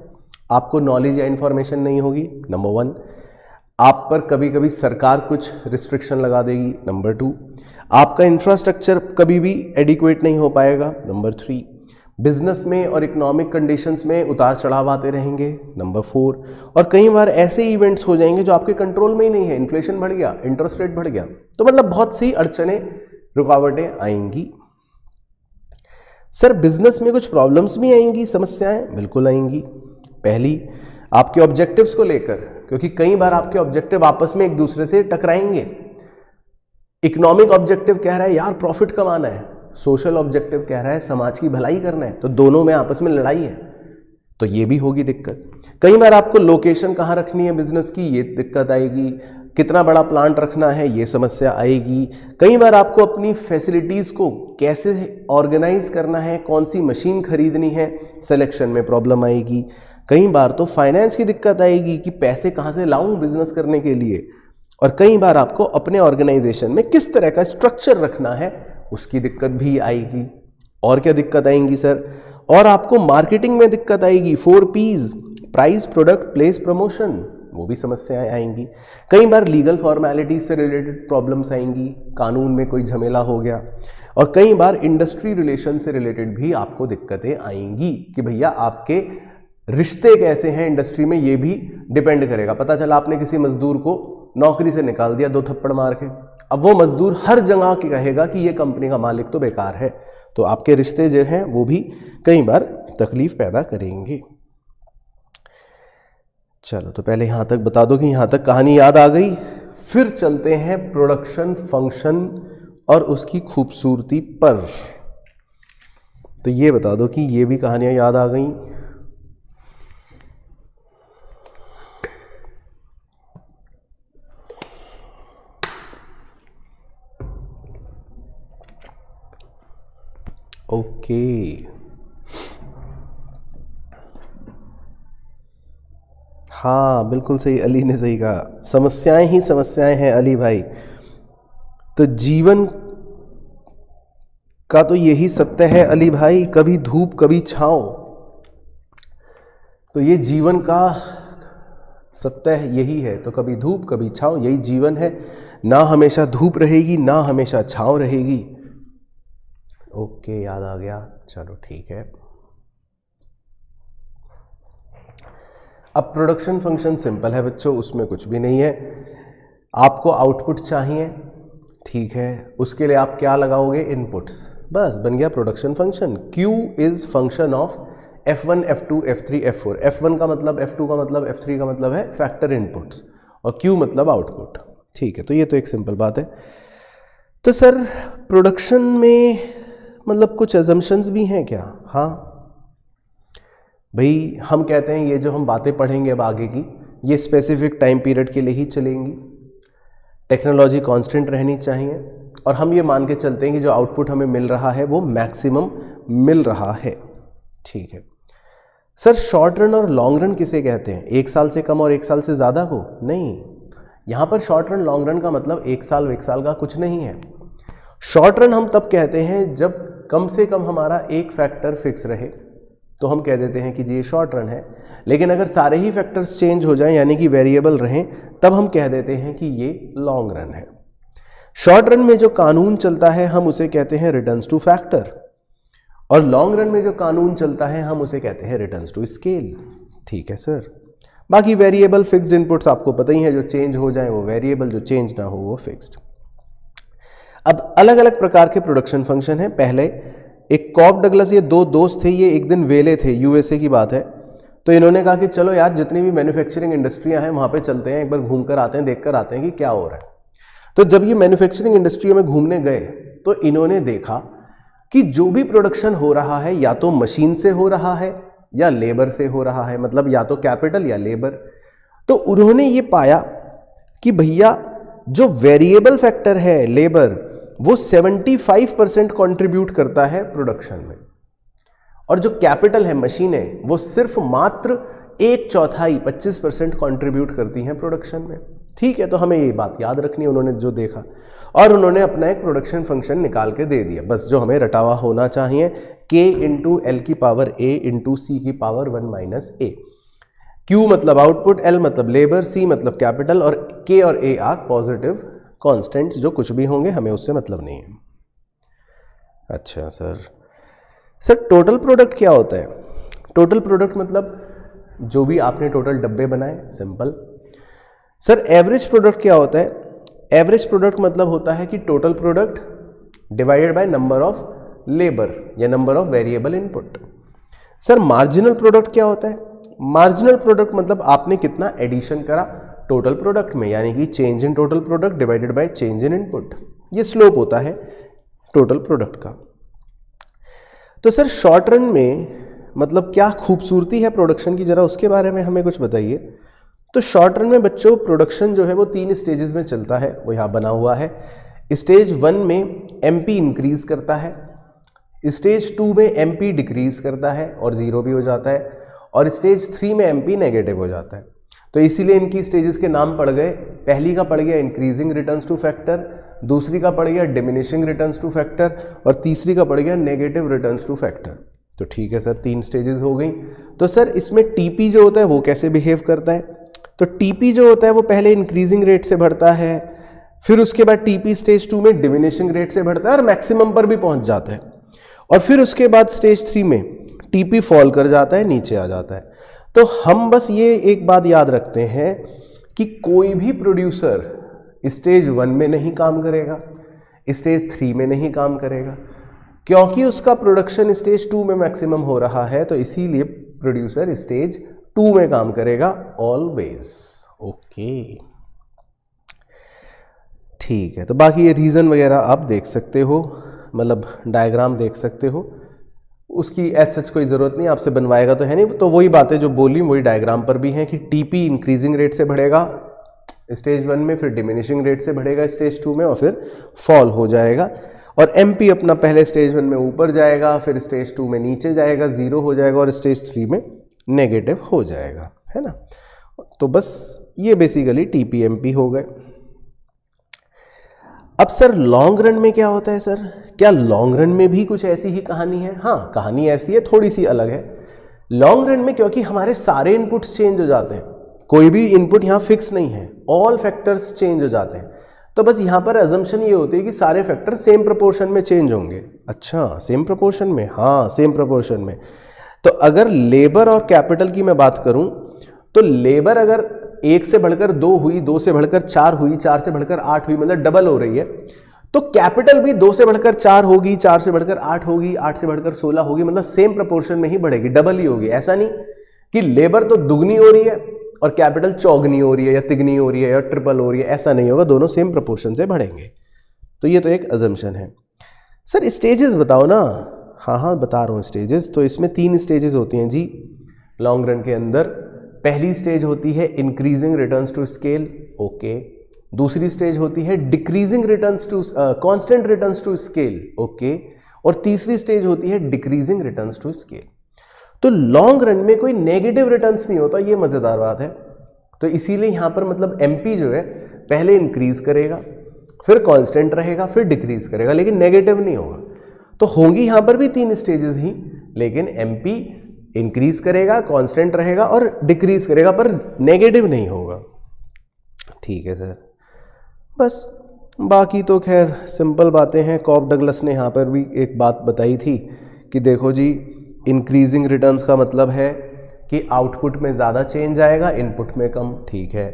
[SPEAKER 1] आपको नॉलेज या इन्फॉर्मेशन नहीं होगी, नंबर 1। आप पर कभी कभी सरकार कुछ रिस्ट्रिक्शन लगा देगी, नंबर 2। आपका इंफ्रास्ट्रक्चर कभी भी एडिक्वेट नहीं हो पाएगा, नंबर 3। बिजनेस में और इकोनॉमिक कंडीशंस में उतार चढ़ाव आते रहेंगे, नंबर 4। और कई बार ऐसे इवेंट्स हो जाएंगे जो आपके कंट्रोल में ही नहीं है, इन्फ्लेशन बढ़ गया, इंटरेस्ट रेट बढ़ गया, तो मतलब बहुत सी अड़चने रुकावटें आएंगी। सर बिजनेस में कुछ प्रॉब्लम्स भी आएंगी, समस्याएं बिल्कुल आएंगी। पहली आपके ऑब्जेक्टिव्स को लेकर, क्योंकि कई बार आपके ऑब्जेक्टिव आपस में एक दूसरे से टकराएंगे। इकोनॉमिक ऑब्जेक्टिव कह रहा है यार प्रॉफिट कमाना है, सोशल ऑब्जेक्टिव कह रहा है समाज की भलाई करना है, तो दोनों में आपस में लड़ाई है, तो ये भी होगी दिक्कत। कई बार आपको लोकेशन कहाँ रखनी है बिजनेस की, ये दिक्कत आएगी। कितना बड़ा प्लांट रखना है, ये समस्या आएगी। कई बार आपको अपनी फैसिलिटीज़ को कैसे ऑर्गेनाइज करना है, कौन सी मशीन खरीदनी है, सिलेक्शन में प्रॉब्लम आएगी। कई बार तो फाइनेंस की दिक्कत आएगी कि पैसे कहाँ से लाऊं बिजनेस करने के लिए। और कई बार आपको अपने ऑर्गेनाइजेशन में किस तरह का स्ट्रक्चर रखना है, उसकी दिक्कत भी आएगी। और क्या दिक्कत आएंगी सर? और आपको मार्केटिंग में दिक्कत आएगी, 4 P's, price, product, place, promotion, वो भी समस्याएं आएंगी। कई बार लीगल फॉर्मेलिटीज से रिलेटेड प्रॉब्लम्स आएंगी, कानून में कोई झमेला हो गया। और कई बार इंडस्ट्री रिलेशन से रिलेटेड भी आपको दिक्कतें आएंगी कि भैया आपके रिश्ते कैसे हैं इंडस्ट्री में ये भी डिपेंड करेगा। पता चला आपने किसी मजदूर को नौकरी से निकाल दिया 2 थप्पड़ मार के, अब वो मजदूर हर जगह की कहेगा कि ये कंपनी का मालिक तो बेकार है, तो आपके रिश्ते जो हैं वो भी कई बार तकलीफ पैदा करेंगे। चलो तो पहले यहाँ तक बता दो कि यहाँ तक कहानी याद आ गई। फिर चलते हैं प्रोडक्शन फंक्शन और उसकी खूबसूरती पर। तो ये बता दो कि ये भी कहानियाँ याद आ गई। ओके, हाँ बिल्कुल सही, अली ने सही कहा, समस्याएं ही समस्याएं हैं अली भाई। तो जीवन का तो यही सत्य है अली भाई, कभी धूप कभी छांव। तो ये जीवन का सत्य यही है, तो कभी धूप कभी छांव, यही जीवन है। ना हमेशा धूप रहेगी ना हमेशा छांव रहेगी। ओके, याद आ गया, चलो ठीक है। अब प्रोडक्शन फंक्शन सिंपल है बच्चों, उसमें कुछ भी नहीं है। आपको आउटपुट चाहिए, ठीक है, उसके लिए आप क्या लगाओगे, इनपुट्स, बस बन गया production function. Q is function of F1, F2, F3, F4। F1 का मतलब, F2 का मतलब, F3 का मतलब है फैक्टर इनपुट्स, और Q मतलब आउटपुट, ठीक है। तो ये तो एक सिंपल बात है। तो सर प्रोडक्शन में मतलब कुछ एजम्पशंस भी हैं क्या? हाँ भाई, हम कहते हैं ये जो हम बातें पढ़ेंगे अब आगे की, ये स्पेसिफिक टाइम पीरियड के लिए ही चलेंगी, टेक्नोलॉजी कांस्टेंट रहनी चाहिए, और हम ये मान के चलते हैं कि जो आउटपुट हमें मिल रहा है वो मैक्सिमम मिल रहा है, ठीक है। सर शॉर्ट रन और लॉन्ग रन किसे कहते हैं? 1 साल से कम और 1 साल से ज़्यादा को? नहीं, यहाँ पर शॉर्ट रन लॉन्ग रन का मतलब 1 साल का कुछ नहीं है। शॉर्ट रन हम तब कहते हैं जब कम से कम हमारा एक फैक्टर फिक्स रहे, तो हम कह देते हैं कि जी ये शॉर्ट रन है। लेकिन अगर सारे ही फैक्टर्स चेंज हो जाएं, यानी कि वेरिएबल रहें, तब हम कह देते हैं कि ये लॉन्ग रन है। शॉर्ट रन में जो कानून चलता है हम उसे कहते हैं रिटर्न्स टू फैक्टर, और लॉन्ग रन में जो कानून चलता है हम उसे कहते हैं रिटर्न्स टू स्केल, ठीक है सर। बाकी वेरिएबल फिक्स्ड इनपुट्स आपको पता ही है, जो चेंज हो जाए वो वेरिएबल, जो चेंज ना हो वो फिक्स्ड। अब अलग अलग प्रकार के प्रोडक्शन फंक्शन हैं। पहले एक कॉब डगलस, ये 2 दोस्त थे, ये एक दिन वेले थे, यूएसए की बात है। तो इन्होंने कहा कि चलो यार जितनी भी मैन्युफैक्चरिंग इंडस्ट्रियां हैं वहाँ पे चलते हैं, एक बार घूम कर आते हैं, देख कर आते हैं कि क्या हो रहा है। तो जब ये मैन्युफैक्चरिंग इंडस्ट्रियों में घूमने गए तो इन्होंने देखा कि जो भी प्रोडक्शन हो रहा है या तो मशीन से हो रहा है या लेबर से हो रहा है, मतलब या तो कैपिटल या लेबर। तो उन्होंने ये पाया कि भैया जो वेरिएबल फैक्टर है लेबर, वो 75% कंट्रीब्यूट करता है प्रोडक्शन में, और जो कैपिटल है मशीनें, वो सिर्फ मात्र 1/4 25% कंट्रीब्यूट करती हैं प्रोडक्शन में, ठीक है। तो हमें ये बात याद रखनी है, उन्होंने जो देखा, और उन्होंने अपना एक प्रोडक्शन फंक्शन निकाल के दे दिया, बस जो हमें रटा हुआ होना चाहिए, K × L की पावर A × C की पावर 1 - A। Q मतलब आउटपुट, L मतलब लेबर, C मतलब कैपिटल, और K और A आर पॉजिटिव कॉन्स्टेंट्स, जो कुछ भी होंगे हमें उससे मतलब नहीं है। अच्छा सर टोटल प्रोडक्ट क्या होता है? टोटल प्रोडक्ट मतलब जो भी आपने टोटल डब्बे बनाए, सिंपल। सर एवरेज प्रोडक्ट क्या होता है? एवरेज प्रोडक्ट मतलब होता है कि total product divided by number of labour या number of variable input. Sir marginal product क्या होता है? मार्जिनल प्रोडक्ट मतलब आपने कितना एडिशन करा टोटल प्रोडक्ट में, यानी कि change in total product divided by change in input, ये स्लोप होता है टोटल प्रोडक्ट का। तो सर शॉर्ट रन में मतलब क्या खूबसूरती है प्रोडक्शन की, जरा उसके बारे में हमें कुछ बताइए। तो शॉर्ट रन में बच्चों प्रोडक्शन जो है वो 3 स्टेजेस में चलता है, वो यहाँ बना हुआ है। स्टेज 1 में MP इंक्रीज करता है, स्टेज 2 में MP डिक्रीज करता है और 0 भी हो जाता है, और स्टेज 3 में MP नेगेटिव हो जाता है। तो इसीलिए इनकी स्टेजेस के नाम पड़ गए। पहली का पड़ गया इंक्रीजिंग रिटर्न्स टू फैक्टर, दूसरी का पड़ गया डिमिनिशिंग रिटर्न्स टू फैक्टर, और तीसरी का पड़ गया नेगेटिव रिटर्न्स टू फैक्टर। तो ठीक है सर, 3 स्टेजेस हो गई। तो सर इसमें TP जो होता है वो कैसे बिहेव करता है? तो TP जो होता है वो पहले इंक्रीजिंग रेट से बढ़ता है, फिर उसके बाद TP स्टेज 2 में डिमिनिशिंग रेट से बढ़ता है और मैक्सिमम पर भी पहुंच जाता है, और फिर उसके बाद स्टेज 3 में TP फॉल कर जाता है, नीचे आ जाता है। तो हम बस ये एक बात याद रखते हैं कि कोई भी प्रोड्यूसर स्टेज 1 में नहीं काम करेगा, स्टेज 3 में नहीं काम करेगा, क्योंकि उसका प्रोडक्शन स्टेज 2 में मैक्सिमम हो रहा है, तो इसीलिए प्रोड्यूसर स्टेज 2 में काम करेगा ऑलवेज। ओके, ठीक है। तो बाकी ये रीज़न वगैरह आप देख सकते हो, मतलब डायग्राम देख सकते हो, उसकी एज सच कोई ज़रूरत नहीं, आपसे बनवाएगा तो है नहीं। तो वही बातें जो बोली वही डायग्राम पर भी हैं कि टीपी इंक्रीजिंग रेट से बढ़ेगा स्टेज 1 में, फिर डिमिनिशिंग रेट से बढ़ेगा स्टेज 2 में, और फिर फॉल हो जाएगा। और एमपी अपना पहले स्टेज 1 में ऊपर जाएगा, फिर स्टेज 2 में नीचे जाएगा, 0 हो जाएगा, और स्टेज 3 में नेगेटिव हो जाएगा, है ना। तो बस ये बेसिकली टीपी एमपी हो गए। अब सर लॉन्ग रन में क्या होता है सर? क्या लॉन्ग रन में भी कुछ ऐसी ही कहानी है? हाँ, कहानी ऐसी है, थोड़ी सी अलग है। लॉन्ग रन में क्योंकि हमारे सारे इनपुट्स चेंज हो जाते हैं, कोई भी इनपुट यहाँ फिक्स नहीं है, ऑल फैक्टर्स चेंज हो जाते हैं, तो बस यहाँ पर अजम्पशन ये होती है कि सारे फैक्टर सेम प्रोपोर्शन में चेंज होंगे। अच्छा, सेम प्रोपोर्शन में? हाँ, सेम प्रोपोर्शन में। तो अगर लेबर और कैपिटल की मैं बात करूं, तो लेबर अगर 1 से बढ़कर 2 हुई, 2 से बढ़कर 4 हुई, 4 से बढ़कर 8 हुई, मतलब डबल हो रही है, तो कैपिटल भी 2 से बढ़कर 4 होगी, 4 से बढ़कर 8 होगी, 8 से बढ़कर 16 होगी, मतलब सेम प्रोपोर्शन में ही बढ़ेगी, डबल ही होगी। ऐसा नहीं कि लेबर तो दुगनी हो रही है और कैपिटल चौगनी हो रही है या तिगनी हो रही है या ट्रिपल हो रही है, ऐसा नहीं होगा, दोनों सेम प्रोपोर्शन से बढ़ेंगे। तो ये तो एक अजम्पशन है। सर स्टेजेस बताओ ना। हाँ हाँ, बता रहा हूँ स्टेजेस। तो इसमें 3 स्टेजेस होती हैं जी लॉन्ग रन के अंदर। पहली स्टेज होती है increasing returns to scale, okay. दूसरी स्टेज होती है decreasing returns to constant returns to scale, okay. और तीसरी स्टेज होती है डिक्रीजिंग रिटर्न्स टू स्केल। तो लॉन्ग रन में कोई नेगेटिव रिटर्न्स नहीं होता, ये मजेदार बात है। तो इसीलिए यहां पर मतलब एमपी जो है पहले इंक्रीज करेगा, फिर कांस्टेंट रहेगा, फिर डिक्रीज करेगा, लेकिन नेगेटिव नहीं होगा। तो होंगी यहां पर भी 3 स्टेजेस ही, लेकिन एमपी इंक्रीज करेगा, कांस्टेंट रहेगा और डिक्रीज करेगा, पर नेगेटिव नहीं होगा। ठीक है सर, बस बाकी तो खैर सिंपल बातें हैं। कॉक डगलस ने यहाँ पर भी एक बात बताई थी कि देखो जी, इंक्रीजिंग रिटर्न्स का मतलब है कि आउटपुट में ज़्यादा चेंज आएगा, इनपुट में कम, ठीक है।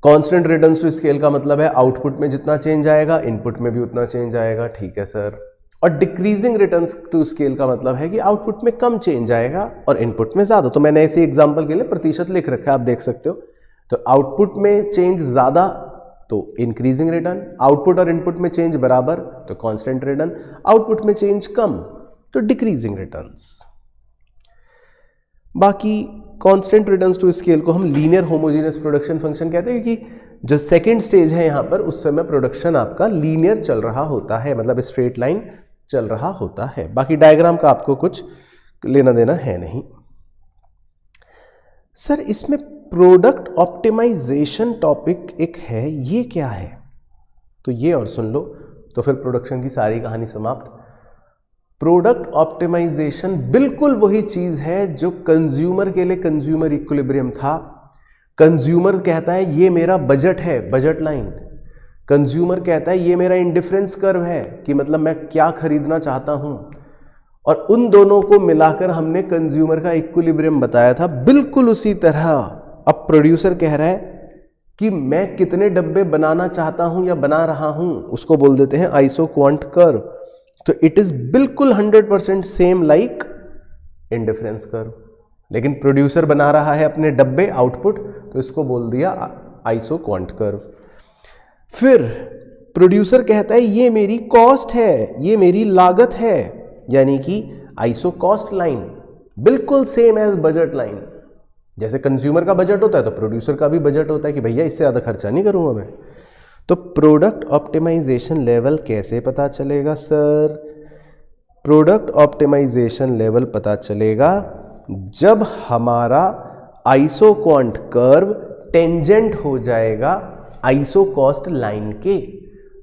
[SPEAKER 1] कांस्टेंट रिटर्न्स टू स्केल का मतलब है आउटपुट में जितना चेंज आएगा, इनपुट में भी उतना चेंज आएगा, ठीक है सर। और डिक्रीजिंग रिटर्न्स टू स्केल का मतलब है कि आउटपुट में कम चेंज आएगा और इनपुट में ज़्यादा। तो मैंने ऐसे एग्जाम्पल के लिए प्रतिशत लिख रखा है, आप देख सकते हो। तो आउटपुट में चेंज ज़्यादा तो इंक्रीजिंग रिटर्न, आउटपुट और इनपुट में चेंज बराबर तो कांस्टेंट रिटर्न, आउटपुट में चेंज कम तो डिक्रीजिंग रिटर्न्स। बाकी कांस्टेंट रिटर्न्स टू स्केल को हम लीनियर होमोजेनियस प्रोडक्शन फंक्शन कहते हैं, क्योंकि जो सेकंड स्टेज है यहाँ पर उस समय प्रोडक्शन आपका लीनियर चल रहा होता है, मतलब स्ट्रेट लाइन चल रहा होता है। बाकी डायग्राम का आपको कुछ लेना देना है नहीं। सर इसमें प्रोडक्ट ऑप्टिमाइजेशन टॉपिक एक है, ये क्या है? तो ये और सुन लो, तो फिर प्रोडक्शन की सारी कहानी समाप्त। प्रोडक्ट ऑप्टिमाइजेशन बिल्कुल वही चीज है जो कंज्यूमर के लिए कंज्यूमर इक्विलिब्रियम था। कंज्यूमर कहता है ये मेरा बजट है, बजट लाइन। कंज्यूमर कहता है ये मेरा इंडिफरेंस कर्व है, कि मतलब मैं क्या खरीदना चाहता हूं, और उन दोनों को मिलाकर हमने कंज्यूमर का इक्विलिब्रियम बताया था। बिल्कुल उसी तरह अब प्रोड्यूसर कह रहा है कि मैं कितने डब्बे बनाना चाहता हूं या बना रहा हूं, उसको बोल देते हैं आइसो क्वांट कर्व। तो इट इज बिल्कुल 100% सेम लाइक इंडिफरेंस कर्व, लेकिन प्रोड्यूसर बना रहा है अपने डब्बे आउटपुट, तो इसको बोल दिया आइसो क्वांट कर्व। फिर प्रोड्यूसर कहता है ये मेरी कॉस्ट है, ये मेरी लागत है, यानी कि आइसो कॉस्ट लाइन, बिल्कुल सेम एज बजट लाइन। जैसे कंज्यूमर का बजट होता है तो प्रोड्यूसर का भी बजट होता है कि भैया इससे ज़्यादा खर्चा नहीं करूंगा मैं। तो प्रोडक्ट ऑप्टिमाइजेशन लेवल कैसे पता चलेगा सर? प्रोडक्ट ऑप्टिमाइजेशन लेवल पता चलेगा जब हमारा आइसो क्वांट कर्व टेंजेंट हो जाएगा आइसो कॉस्ट लाइन के।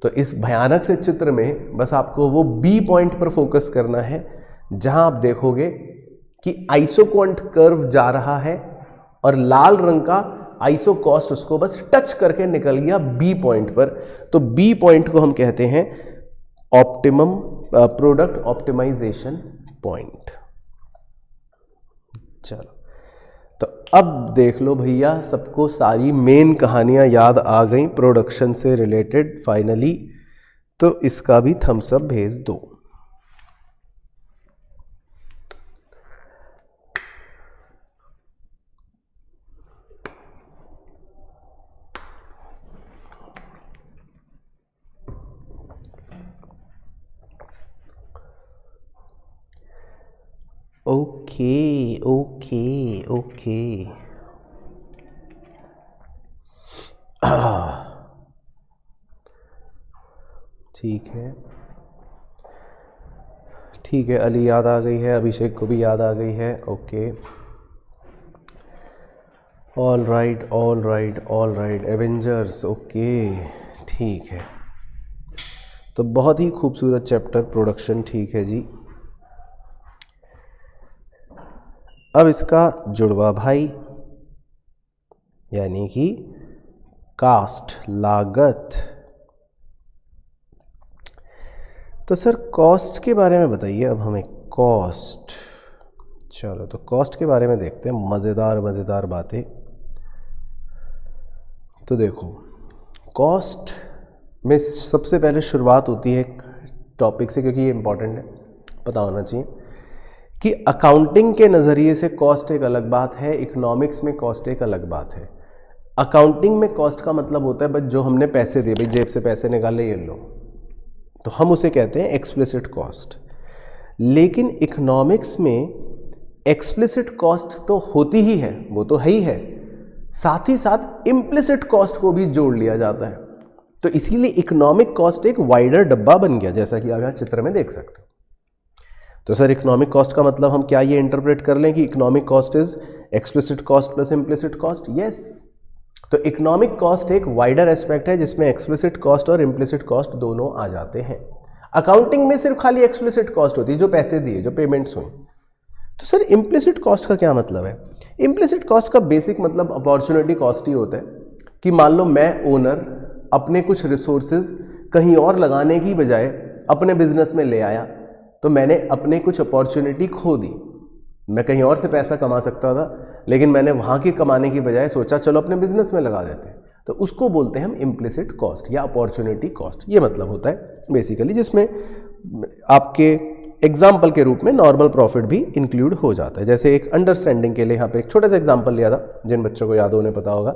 [SPEAKER 1] तो इस भयानक से चित्र में बस आपको वो बी पॉइंट पर फोकस करना है, जहां आप देखोगे कि आइसो क्वांट कर्व जा रहा है और लाल रंग का आइसो कॉस्ट उसको बस टच करके निकल गया बी पॉइंट पर। तो बी पॉइंट को हम कहते हैं ऑप्टिमम प्रोडक्ट ऑप्टिमाइजेशन पॉइंट। चलो तो अब देख लो भैया, सबको सारी मेन कहानियां याद आ गई प्रोडक्शन से रिलेटेड फाइनली, तो इसका भी थम्स अप भेज दो। ओके ओके ओके, ठीक है ठीक है, अली याद आ गई है, अभिषेक को भी याद आ गई है। Okay, all right all right all right, Avengers, okay ठीक है। तो बहुत ही खूबसूरत चैप्टर प्रोडक्शन, ठीक है जी। अब इसका जुड़वा भाई यानी कि कास्ट, लागत। तो सर कॉस्ट के बारे में बताइए अब हमें, कॉस्ट। चलो तो कॉस्ट के बारे में देखते हैं, मज़ेदार मज़ेदार बातें। तो देखो, कॉस्ट में सबसे पहले शुरुआत होती है एक टॉपिक से, क्योंकि ये इम्पॉर्टेंट है, पता होना चाहिए कि अकाउंटिंग के नज़रिए से कॉस्ट एक अलग बात है, इकोनॉमिक्स में कॉस्ट एक अलग बात है। अकाउंटिंग में कॉस्ट का मतलब होता है बस जो हमने पैसे दिए, भाई जेब से पैसे निकाले, ये लो, तो हम उसे कहते हैं एक्सप्लिसिट कॉस्ट। लेकिन इकोनॉमिक्स में एक्सप्लिसिट कॉस्ट तो होती ही है, वो तो है ही है, साथ ही साथ इम्प्लिसिट कॉस्ट को भी जोड़ लिया जाता है। तो इसीलिए इकोनॉमिक कॉस्ट एक वाइडर डब्बा बन गया, जैसा कि आप यहाँ चित्र में देख सकते हो। तो सर इकोनॉमिक कॉस्ट का मतलब हम क्या ये इंटरप्रेट कर लें कि economic cost is explicit cost plus implicit cost? Yes. तो इकोनॉमिक कॉस्ट एक वाइडर एस्पेक्ट है जिसमें एक्सप्लिसिट कॉस्ट और इम्प्लिसिट कॉस्ट दोनों आ जाते हैं। अकाउंटिंग में सिर्फ खाली एक्सप्लिसिट कॉस्ट होती है, जो पैसे दिए, जो पेमेंट्स हुई। तो सर इम्प्लिसिट कॉस्ट का क्या मतलब है? इम्प्लिसिट कॉस्ट का बेसिक मतलब अपॉर्चुनिटी कॉस्ट ही होता है कि मान लो मैं ओनर अपने कुछ रिसोर्सेज कहीं और लगाने की बजाय अपने बिजनेस में ले आया, तो मैंने अपने कुछ अपॉर्चुनिटी खो दी। मैं कहीं और से पैसा कमा सकता था, लेकिन मैंने वहाँ की कमाने की बजाय सोचा चलो अपने बिजनेस में लगा देते हैं, तो उसको बोलते हैं हम इम्प्लिसिट कॉस्ट या अपॉर्चुनिटी कॉस्ट। ये मतलब होता है बेसिकली, जिसमें आपके एग्जाम्पल के रूप में नॉर्मल प्रॉफिट भी इंक्लूड हो जाता है। जैसे एक अंडरस्टैंडिंग के लिए यहाँ पे एक छोटा सा एग्जाम्पल लिया था, जिन बच्चों को याद होने पता होगा,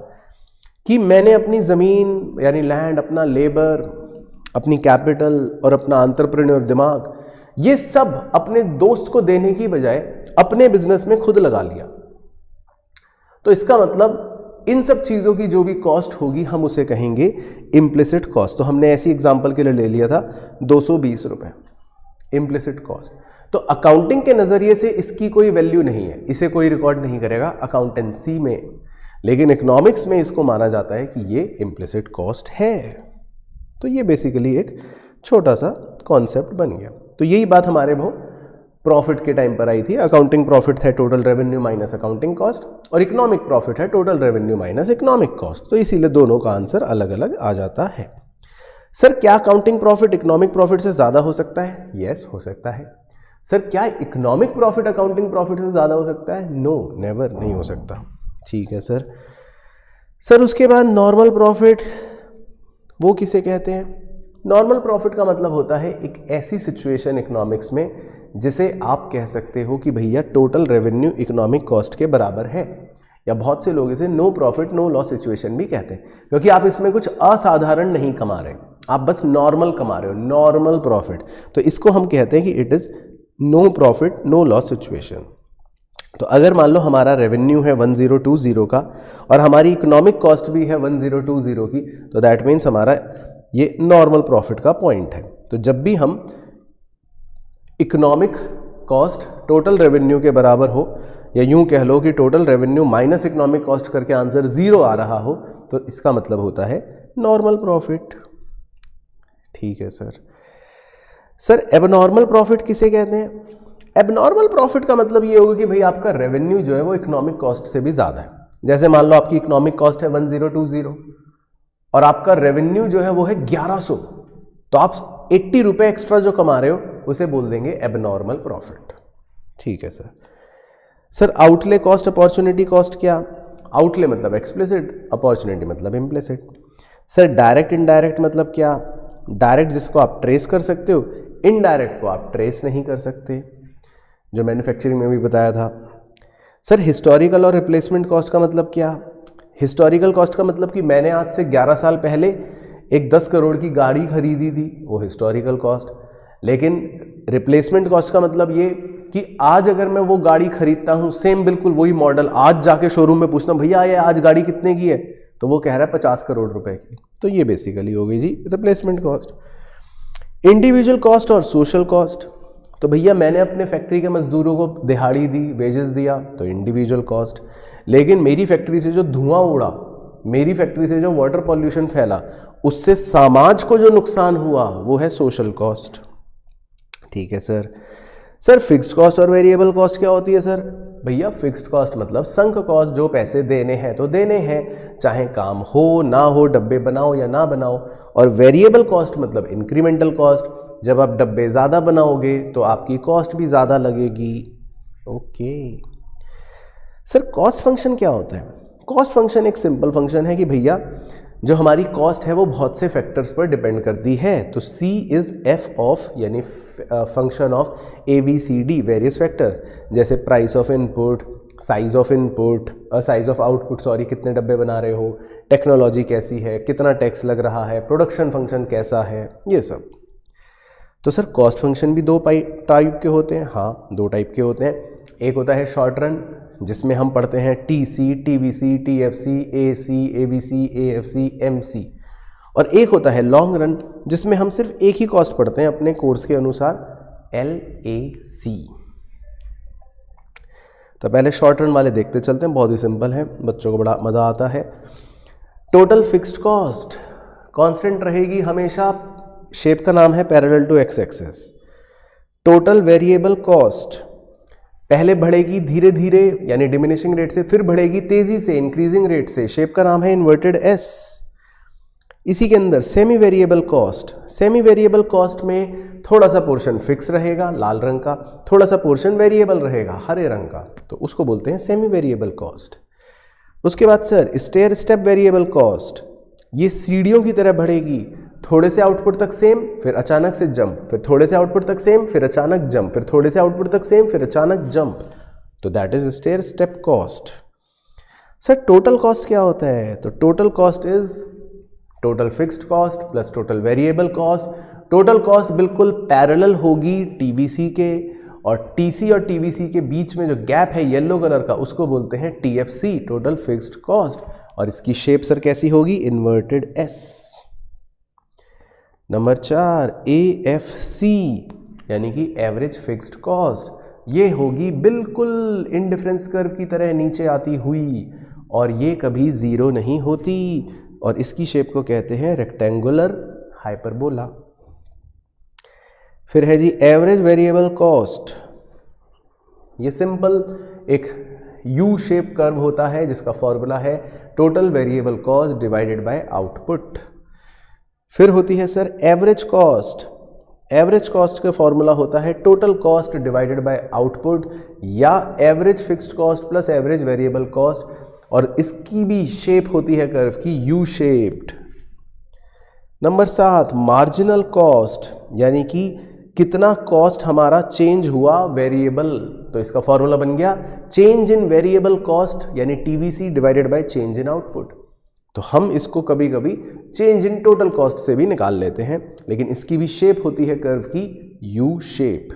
[SPEAKER 1] कि मैंने अपनी ज़मीन यानी लैंड, अपना लेबर, अपनी कैपिटल और अपना एंटरप्रेन्योर दिमाग, ये सब अपने दोस्त को देने की बजाय अपने बिजनेस में खुद लगा लिया। तो इसका मतलब इन सब चीज़ों की जो भी कॉस्ट होगी हम उसे कहेंगे इम्प्लिसिट कॉस्ट। तो हमने ऐसी एग्जाम्पल के लिए ले लिया था 220 रुपये, इम्प्लिसिट कॉस्ट। तो अकाउंटिंग के नज़रिए से इसकी कोई वैल्यू नहीं है, इसे कोई रिकॉर्ड नहीं करेगा अकाउंटेंसी में, लेकिन इकोनॉमिक्स में इसको माना जाता है कि ये इम्प्लिसिट कॉस्ट है। तो ये बेसिकली एक छोटा सा कॉन्सेप्ट बन गया। तो यही बात हमारे वो प्रॉफिट के टाइम पर आई थी। अकाउंटिंग प्रॉफिट है total revenue minus accounting cost, और इकोनॉमिक प्रॉफिट है total revenue minus economic cost. तो इसीलिए दोनों का आंसर अलग अलग आ जाता है। सर क्या अकाउंटिंग प्रॉफिट इकोनॉमिक प्रॉफिट से ज़्यादा हो सकता है? यस, हो सकता है। सर क्या इकोनॉमिक प्रॉफिट अकाउंटिंग प्रॉफिट से ज़्यादा हो सकता है? नो, नेवर, नहीं हो सकता। ठीक है सर। सर उसके बाद नॉर्मल प्रॉफिट, वो किसे कहते हैं? नॉर्मल प्रॉफिट का मतलब होता है एक ऐसी सिचुएशन इकोनॉमिक्स में जिसे आप कह सकते हो कि भैया टोटल रेवेन्यू इकोनॉमिक कॉस्ट के बराबर है, या बहुत से लोग इसे no profit no loss situation भी कहते हैं, क्योंकि आप इसमें कुछ असाधारण नहीं कमा रहे, आप बस नॉर्मल कमा रहे हो, नॉर्मल प्रॉफिट। तो इसको हम कहते हैं कि it is no profit no loss situation. तो अगर मान लो हमारा रेवेन्यू है 1020 का और हमारी इकोनॉमिक कॉस्ट भी है 1020 की, तो दैट मीन्स हमारा ये नॉर्मल प्रॉफिट का पॉइंट है। तो जब भी हम इकोनॉमिक कॉस्ट टोटल रेवेन्यू के बराबर हो, या यूं कह लो कि total revenue minus economic cost करके आंसर 0 आ रहा हो, तो इसका मतलब होता है नॉर्मल प्रॉफिट। ठीक है सर। सर एबनॉर्मल प्रॉफिट किसे कहते हैं? एबनॉर्मल प्रॉफिट का मतलब ये होगा कि भाई आपका रेवेन्यू जो है वो इकोनॉमिक कॉस्ट से भी ज़्यादा है। जैसे मान लो आपकी इकोनॉमिक कॉस्ट है 1020 और आपका रेवेन्यू जो है वो है 1100, तो आप 80 रुपये एक्स्ट्रा जो कमा रहे हो उसे बोल देंगे एबनॉर्मल प्रॉफिट। ठीक है sir. Sir outlay cost, opportunity cost क्या? आउटले मतलब एक्सप्लिसिट, अपॉर्चुनिटी मतलब इम्प्लिसिट। सर डायरेक्ट इनडायरेक्ट मतलब क्या? डायरेक्ट जिसको आप ट्रेस कर सकते हो, इनडायरेक्ट को आप ट्रेस नहीं कर सकते, जो मैन्युफैक्चरिंग में भी बताया था। सर हिस्टोरिकल और रिप्लेसमेंट कॉस्ट का मतलब क्या? हिस्टोरिकल कॉस्ट का मतलब कि मैंने आज से 11 साल पहले एक 10 करोड़ की गाड़ी खरीदी थी, वो हिस्टोरिकल कॉस्ट। लेकिन रिप्लेसमेंट कॉस्ट का मतलब ये कि आज अगर मैं वो गाड़ी खरीदता हूँ सेम बिल्कुल वही मॉडल, आज जाके शोरूम में पूछता हूँ भैया ये आज गाड़ी कितने की है, तो वो कह रहा है 50 करोड़ रुपए की, तो ये बेसिकली हो गई जी रिप्लेसमेंट कॉस्ट। इंडिविजुअल कॉस्ट और सोशल कॉस्ट, तो भैया मैंने अपने फैक्ट्री के मजदूरों को दिहाड़ी दी, वेजेस दिया, तो इंडिविजुअल कॉस्ट। लेकिन मेरी फैक्ट्री से जो धुआं उड़ा, मेरी फैक्ट्री से जो वाटर पॉल्यूशन फैला, उससे समाज को जो नुकसान हुआ वो है सोशल कॉस्ट। ठीक है सर। सर फिक्स्ड कॉस्ट और वेरिएबल कॉस्ट क्या होती है सर? भैया फिक्स्ड कॉस्ट मतलब संक कॉस्ट, जो पैसे देने हैं तो देने हैं, चाहे काम हो ना हो, डब्बे बनाओ या ना बनाओ। और वेरिएबल कॉस्ट मतलब इंक्रीमेंटल कॉस्ट, जब आप डब्बे ज़्यादा बनाओगे तो आपकी कॉस्ट भी ज़्यादा लगेगी। ओके सर कॉस्ट फंक्शन क्या होता है? कॉस्ट फंक्शन एक सिंपल फंक्शन है कि भैया जो हमारी कॉस्ट है वो बहुत से फैक्टर्स पर डिपेंड करती है, तो C इज़ F ऑफ यानी function of ABCD various factors, जैसे price of input, size of input, size of output, sorry, कितने डब्बे बना रहे हो, टेक्नोलॉजी कैसी है, कितना टैक्स लग रहा है, प्रोडक्शन फंक्शन कैसा है, ये सब। तो सर कॉस्ट फंक्शन भी दो टाइप के होते हैं। हाँ, दो टाइप के होते हैं। एक होता है शॉर्ट रन, जिसमें हम पढ़ते हैं TC, TVC, TFC, AC, ABC, AFC, MC, और एक होता है लॉन्ग रन, जिसमें हम सिर्फ एक ही कॉस्ट पढ़ते हैं अपने कोर्स के अनुसार, LAC। तो पहले शॉर्ट रन वाले देखते चलते हैं, बहुत ही सिंपल है, बच्चों को बड़ा मज़ा आता है। टोटल फिक्स्ड कॉस्ट कांस्टेंट रहेगी हमेशा, शेप का नाम है parallel to X axis. Total variable cost पहले बढ़ेगी धीरे धीरे यानी डिमिनिशिंग रेट से, फिर बढ़ेगी तेजी से इंक्रीजिंग रेट से, शेप का नाम है इन्वर्टेड S। इसी के अंदर semi variable cost, semi variable cost में थोड़ा सा पोर्शन फिक्स रहेगा लाल रंग का, थोड़ा सा पोर्शन वेरिएबल रहेगा हरे रंग का, तो उसको बोलते हैं सेमी वेरिएबल कॉस्ट। उसके बाद sir stair step variable cost, ये सीढ़ियों की तरह बढ़ेगी, थोड़े से आउटपुट तक सेम, फिर अचानक से जंप, फिर थोड़े से आउटपुट तक सेम, फिर अचानक जंप, फिर थोड़े से आउटपुट तक सेम, फिर अचानक जंप, तो that is stair step cost. Sir total cost क्या होता है? तो total cost is total fixed cost plus total variable cost. Total cost बिल्कुल पैरेलल होगी TBC के, और TC और TBC के बीच में जो गैप है येलो कलर का, उसको बोलते हैं TFC, टोटल फिक्स्ड कॉस्ट, और इसकी शेप सर कैसी होगी? Inverted S। नंबर 4 AFC यानी कि एवरेज फिक्स्ड कॉस्ट, ये होगी बिल्कुल इंडिफरेंस कर्व की तरह नीचे आती हुई, और ये कभी ज़ीरो नहीं होती, और इसकी शेप को कहते हैं रेक्टेंगुलर हाइपरबोला। फिर है जी एवरेज वेरिएबल कॉस्ट, ये सिंपल एक U शेप कर्व होता है जिसका फॉर्मूला है total variable cost divided by output. फिर होती है sir average cost, average cost का फॉर्मूला होता है total cost divided by output, या average fixed cost plus average variable cost, और इसकी भी शेप होती है कर्व की U shaped. Number 7 marginal cost, यानी कि कितना कॉस्ट हमारा चेंज हुआ वेरिएबल, तो इसका फॉर्मूला बन गया चेंज इन वेरिएबल कॉस्ट यानी TVC divided by change in output. तो हम इसको कभी कभी चेंज इन टोटल कॉस्ट से भी निकाल लेते हैं, लेकिन इसकी भी शेप होती है कर्व की U शेप।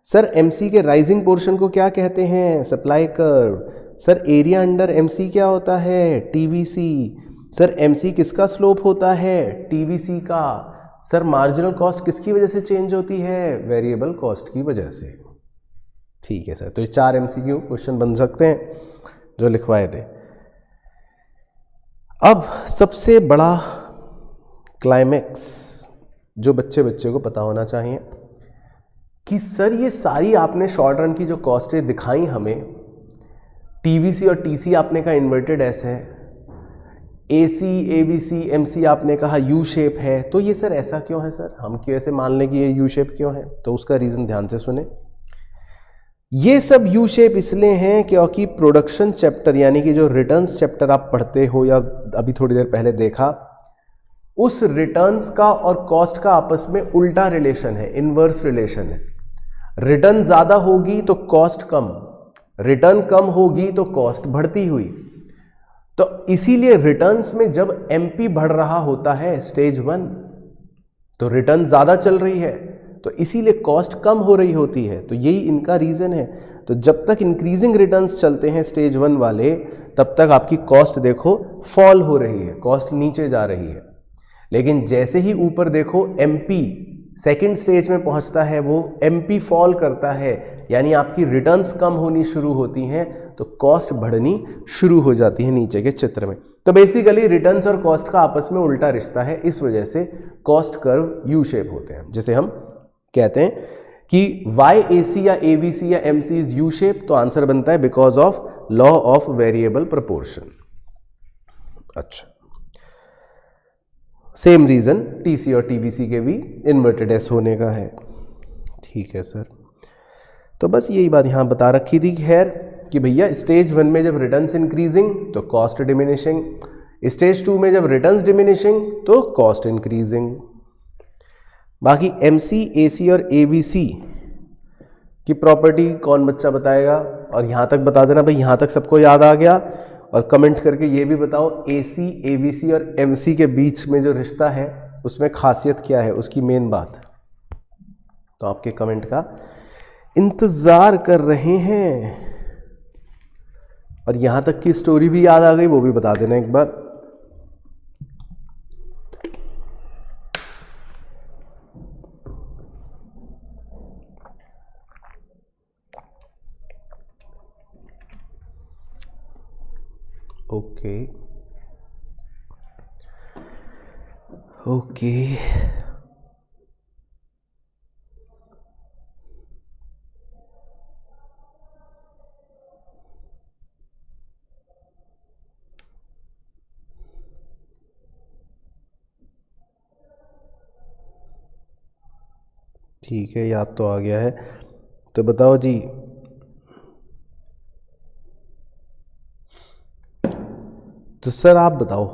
[SPEAKER 1] सर MC के राइजिंग पोर्शन को क्या कहते हैं? Supply curve. Sir area under MC क्या होता है? TVC। सर MC किसका स्लोप होता है? TVC का। सर मार्जिनल कॉस्ट किसकी वजह से चेंज होती है? वेरिएबल कॉस्ट की वजह से। ठीक है सर, तो ये 4 MCQ क्वेश्चन बन सकते हैं जो लिखवाए थे। अब सबसे बड़ा क्लाइमेक्स जो बच्चे को पता होना चाहिए कि सर ये सारी आपने शॉर्ट रन की जो कॉस्टें दिखाई हमें, TVC और TC आपने कहा इन्वर्टेड S है, AC, ABC, MC आपने कहा U शेप है, तो ये सर ऐसा क्यों है? सर हम क्यों ऐसे मान लें कि ये U शेप क्यों है? तो उसका रीज़न ध्यान से सुने। ये सब यू शेप इसलिए हैं क्योंकि प्रोडक्शन चैप्टर यानी कि जो रिटर्न्स चैप्टर आप पढ़ते हो या अभी थोड़ी देर पहले देखा, उस रिटर्न्स का और कॉस्ट का आपस में उल्टा रिलेशन है, इनवर्स रिलेशन है। रिटर्न ज्यादा होगी तो कॉस्ट कम, रिटर्न कम होगी तो कॉस्ट बढ़ती हुई। तो इसीलिए रिटर्न्स में जब एमपी बढ़ रहा होता है स्टेज 1 तो रिटर्न ज्यादा चल रही है, तो इसीलिए कॉस्ट कम हो रही होती है। तो यही इनका रीजन है। तो जब तक इंक्रीजिंग रिटर्न्स चलते हैं स्टेज 1 वाले, तब तक आपकी कॉस्ट देखो फॉल हो रही है, कॉस्ट नीचे जा रही है। लेकिन जैसे ही ऊपर देखो एमपी सेकंड स्टेज में पहुंचता है, वो एमपी फॉल करता है, यानी आपकी रिटर्न्स कम होनी शुरू होती हैं, तो कॉस्ट बढ़नी शुरू हो जाती है नीचे के चित्र में। तो बेसिकली रिटर्न्स और कॉस्ट का आपस में उल्टा रिश्ता है, इस वजह से कॉस्ट कर्व यू शेप होते हैं। जैसे हम कहते हैं कि वाई एसी या एबीसी या एमसी इज यू शेप, तो आंसर बनता है because of law of variable proportion. अच्छा, सेम रीजन टीसी और टीबीसी के भी इन्वर्टेड एस होने का है। ठीक है सर, तो बस यही बात यहां बता रखी थी। खैर कि भैया स्टेज 1 में जब रिटर्न्स इंक्रीजिंग तो कॉस्ट डिमिनिशिंग, स्टेज 2 में जब रिटर्न्स डिमिनिशिंग तो कॉस्ट इंक्रीजिंग। बाकी एमसी, एसी और एबीसी की प्रॉपर्टी कौन बच्चा बताएगा? और यहां तक बता देना भाई, यहां तक सबको याद आ गया। और कमेंट करके ये भी बताओ एसी, एबीसी और एमसी के बीच में जो रिश्ता है उसमें खासियत क्या है, उसकी मेन बात। तो आपके कमेंट का इंतजार कर रहे हैं। और यहां तक की स्टोरी भी याद आ गई, वो भी बता देना एक बार। ओके ओके, ठीक है, याद तो आ गया है। तो बताओ जी, तो सर आप बताओ।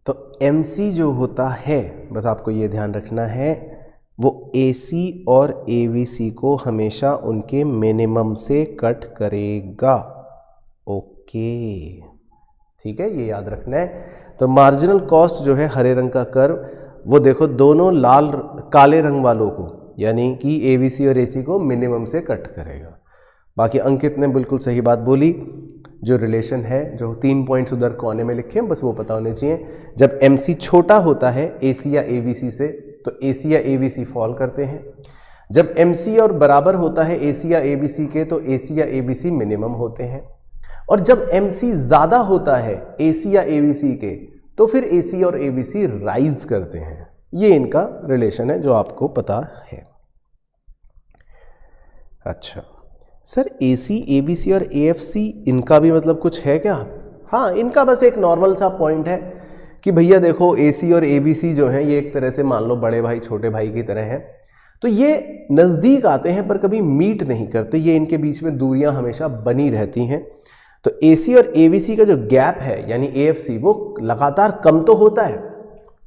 [SPEAKER 1] तो MC जो होता है, बस आपको ये ध्यान रखना है, वो AC और AVC को हमेशा उनके मिनिमम से कट करेगा। ओके, ठीक है, ये याद रखना है। तो मार्जिनल कॉस्ट जो है हरे रंग का कर्व, वो देखो दोनों लाल काले रंग वालों को यानी कि AVC और AC को मिनिमम से कट करेगा। बाकी अंकित ने बिल्कुल सही बात बोली, जो रिलेशन है, जो 3 पॉइंट्स उधर कोने में लिखे हैं, बस वो पता होने चाहिए। जब MC छोटा होता है AC या AVC से, तो AC या AVC फॉल करते हैं। जब MC और बराबर होता है AC या ABC के, तो AC या ABC मिनिमम होते हैं। और जब MC ज्यादा होता है AC या AVC के, तो फिर AC और ABC राइज करते हैं। ये इनका रिलेशन है जो आपको पता है। अच्छा सर, AC, ABC और AFC इनका भी मतलब कुछ है क्या? हाँ, इनका बस एक नॉर्मल सा पॉइंट है कि भैया देखो AC और ABC जो हैं, ये एक तरह से मान लो बड़े भाई छोटे भाई की तरह हैं। तो ये नज़दीक आते हैं पर कभी मीट नहीं करते, ये इनके बीच में दूरियां हमेशा बनी रहती हैं। तो AC और AVC का जो गैप है यानी AFC, वो लगातार कम तो होता है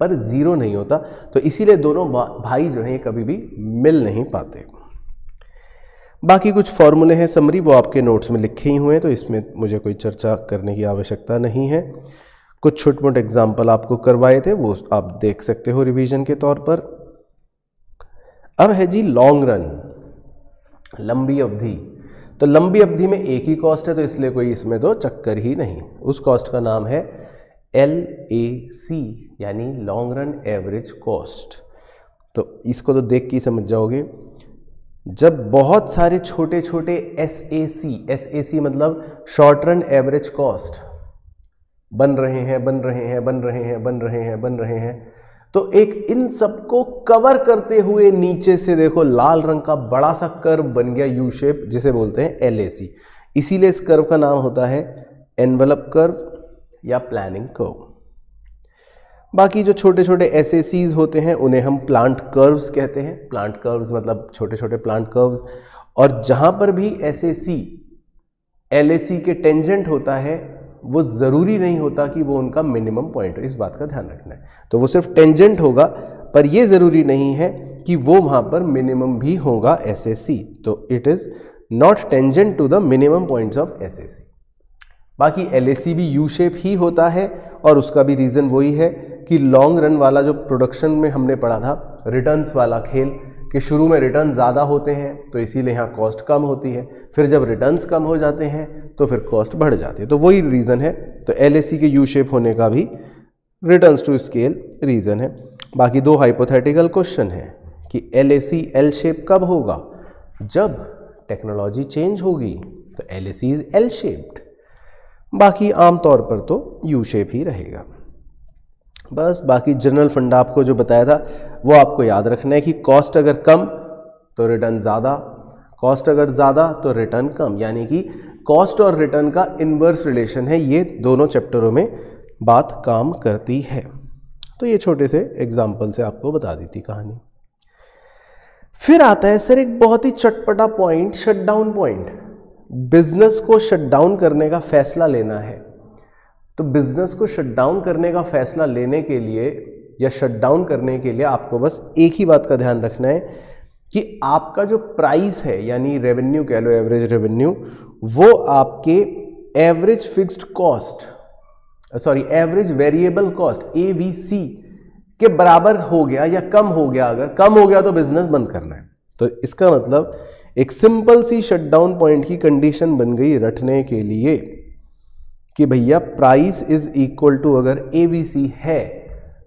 [SPEAKER 1] पर जीरो नहीं होता। तो इसीलिए दोनों भाई जो हैं ये कभी भी मिल नहीं पाते। बाकी कुछ फॉर्मूले हैं समरी, वो आपके नोट्स में लिखे ही हुए हैं, तो इसमें मुझे कोई चर्चा करने की आवश्यकता नहीं है। कुछ छोटे मोटे एग्जाम्पल आपको करवाए थे, वो आप देख सकते हो रिवीजन के तौर पर। अब है जी लॉन्ग रन, लंबी अवधि। तो लंबी अवधि में एक ही कॉस्ट है, तो इसलिए कोई इसमें तो चक्कर ही नहीं। उस कॉस्ट का नाम है LAC यानी लॉन्ग रन एवरेज कॉस्ट। तो इसको तो देख के ही समझ जाओगे। जब बहुत सारे छोटे छोटे SAC मतलब शॉर्ट रन एवरेज कॉस्ट बन रहे हैं, तो एक इन सबको कवर करते हुए नीचे से देखो लाल रंग का बड़ा सा कर्व बन गया यू शेप, जिसे बोलते हैं LAC। इसीलिए इस कर्व का नाम होता है एनवेलप कर्व या प्लानिंग कर्व। बाकी जो छोटे छोटे SACs होते हैं उन्हें हम प्लांट कर्व्स कहते हैं। प्लांट कर्व्स मतलब छोटे छोटे प्लांट कर्व्स। और जहाँ पर भी SAC LAC के टेंजेंट होता है वो ज़रूरी नहीं होता कि वो उनका मिनिमम पॉइंट हो, इस बात का ध्यान रखना है। तो वो सिर्फ टेंजेंट होगा, पर ये ज़रूरी नहीं है कि वो वहाँ पर मिनिमम भी होगा SAC। तो it is not tangent to the minimum points of SAC। बाकी LAC भी U शेप ही होता है और उसका भी रीज़न वही है कि लॉन्ग रन वाला जो प्रोडक्शन में हमने पढ़ा था, रिटर्न्स वाला खेल, कि शुरू में रिटर्न ज़्यादा होते हैं तो इसीलिए यहाँ कॉस्ट कम होती है, फिर जब रिटर्न्स कम हो जाते हैं तो फिर कॉस्ट बढ़ जाती है। तो वही रीज़न है। तो LAC के U शेप होने का भी रिटर्न्स टू स्केल रीज़न है। बाकी दो हाइपोथेटिकल क्वेश्चन है कि LAC L शेप कब होगा? जब टेक्नोलॉजी चेंज होगी तो LAC इज L शेप्ड। बाकी आमतौर पर तो U शेप ही रहेगा। बस बाकी जनरल फंडा आपको जो बताया था वो आपको याद रखना है कि कॉस्ट अगर कम तो रिटर्न ज़्यादा, कॉस्ट अगर ज़्यादा तो रिटर्न कम, यानी कि कॉस्ट और रिटर्न का इन्वर्स रिलेशन है। ये दोनों चैप्टरों में बात काम करती है। तो ये छोटे से एग्जाम्पल से आपको बता दी थी कहानी। फिर आता है सर एक बहुत ही चटपटा पॉइंट, शटडाउन पॉइंट। बिजनेस को शटडाउन करने का फैसला लेना है। तो बिजनेस को शटडाउन करने का फैसला लेने के लिए या शटडाउन करने के लिए आपको बस एक ही बात का ध्यान रखना है कि आपका जो प्राइस है, यानी रेवेन्यू कह लो, एवरेज रेवेन्यू, वो आपके average fixed cost, sorry average variable cost AVC के बराबर हो गया या कम हो गया। अगर कम हो गया तो बिजनेस बंद करना है। तो इसका मतलब एक सिंपल सी शटडाउन पॉइंट की कंडीशन बन गई रटने के लिए कि भैया प्राइस इज इक्वल टू, अगर AVC है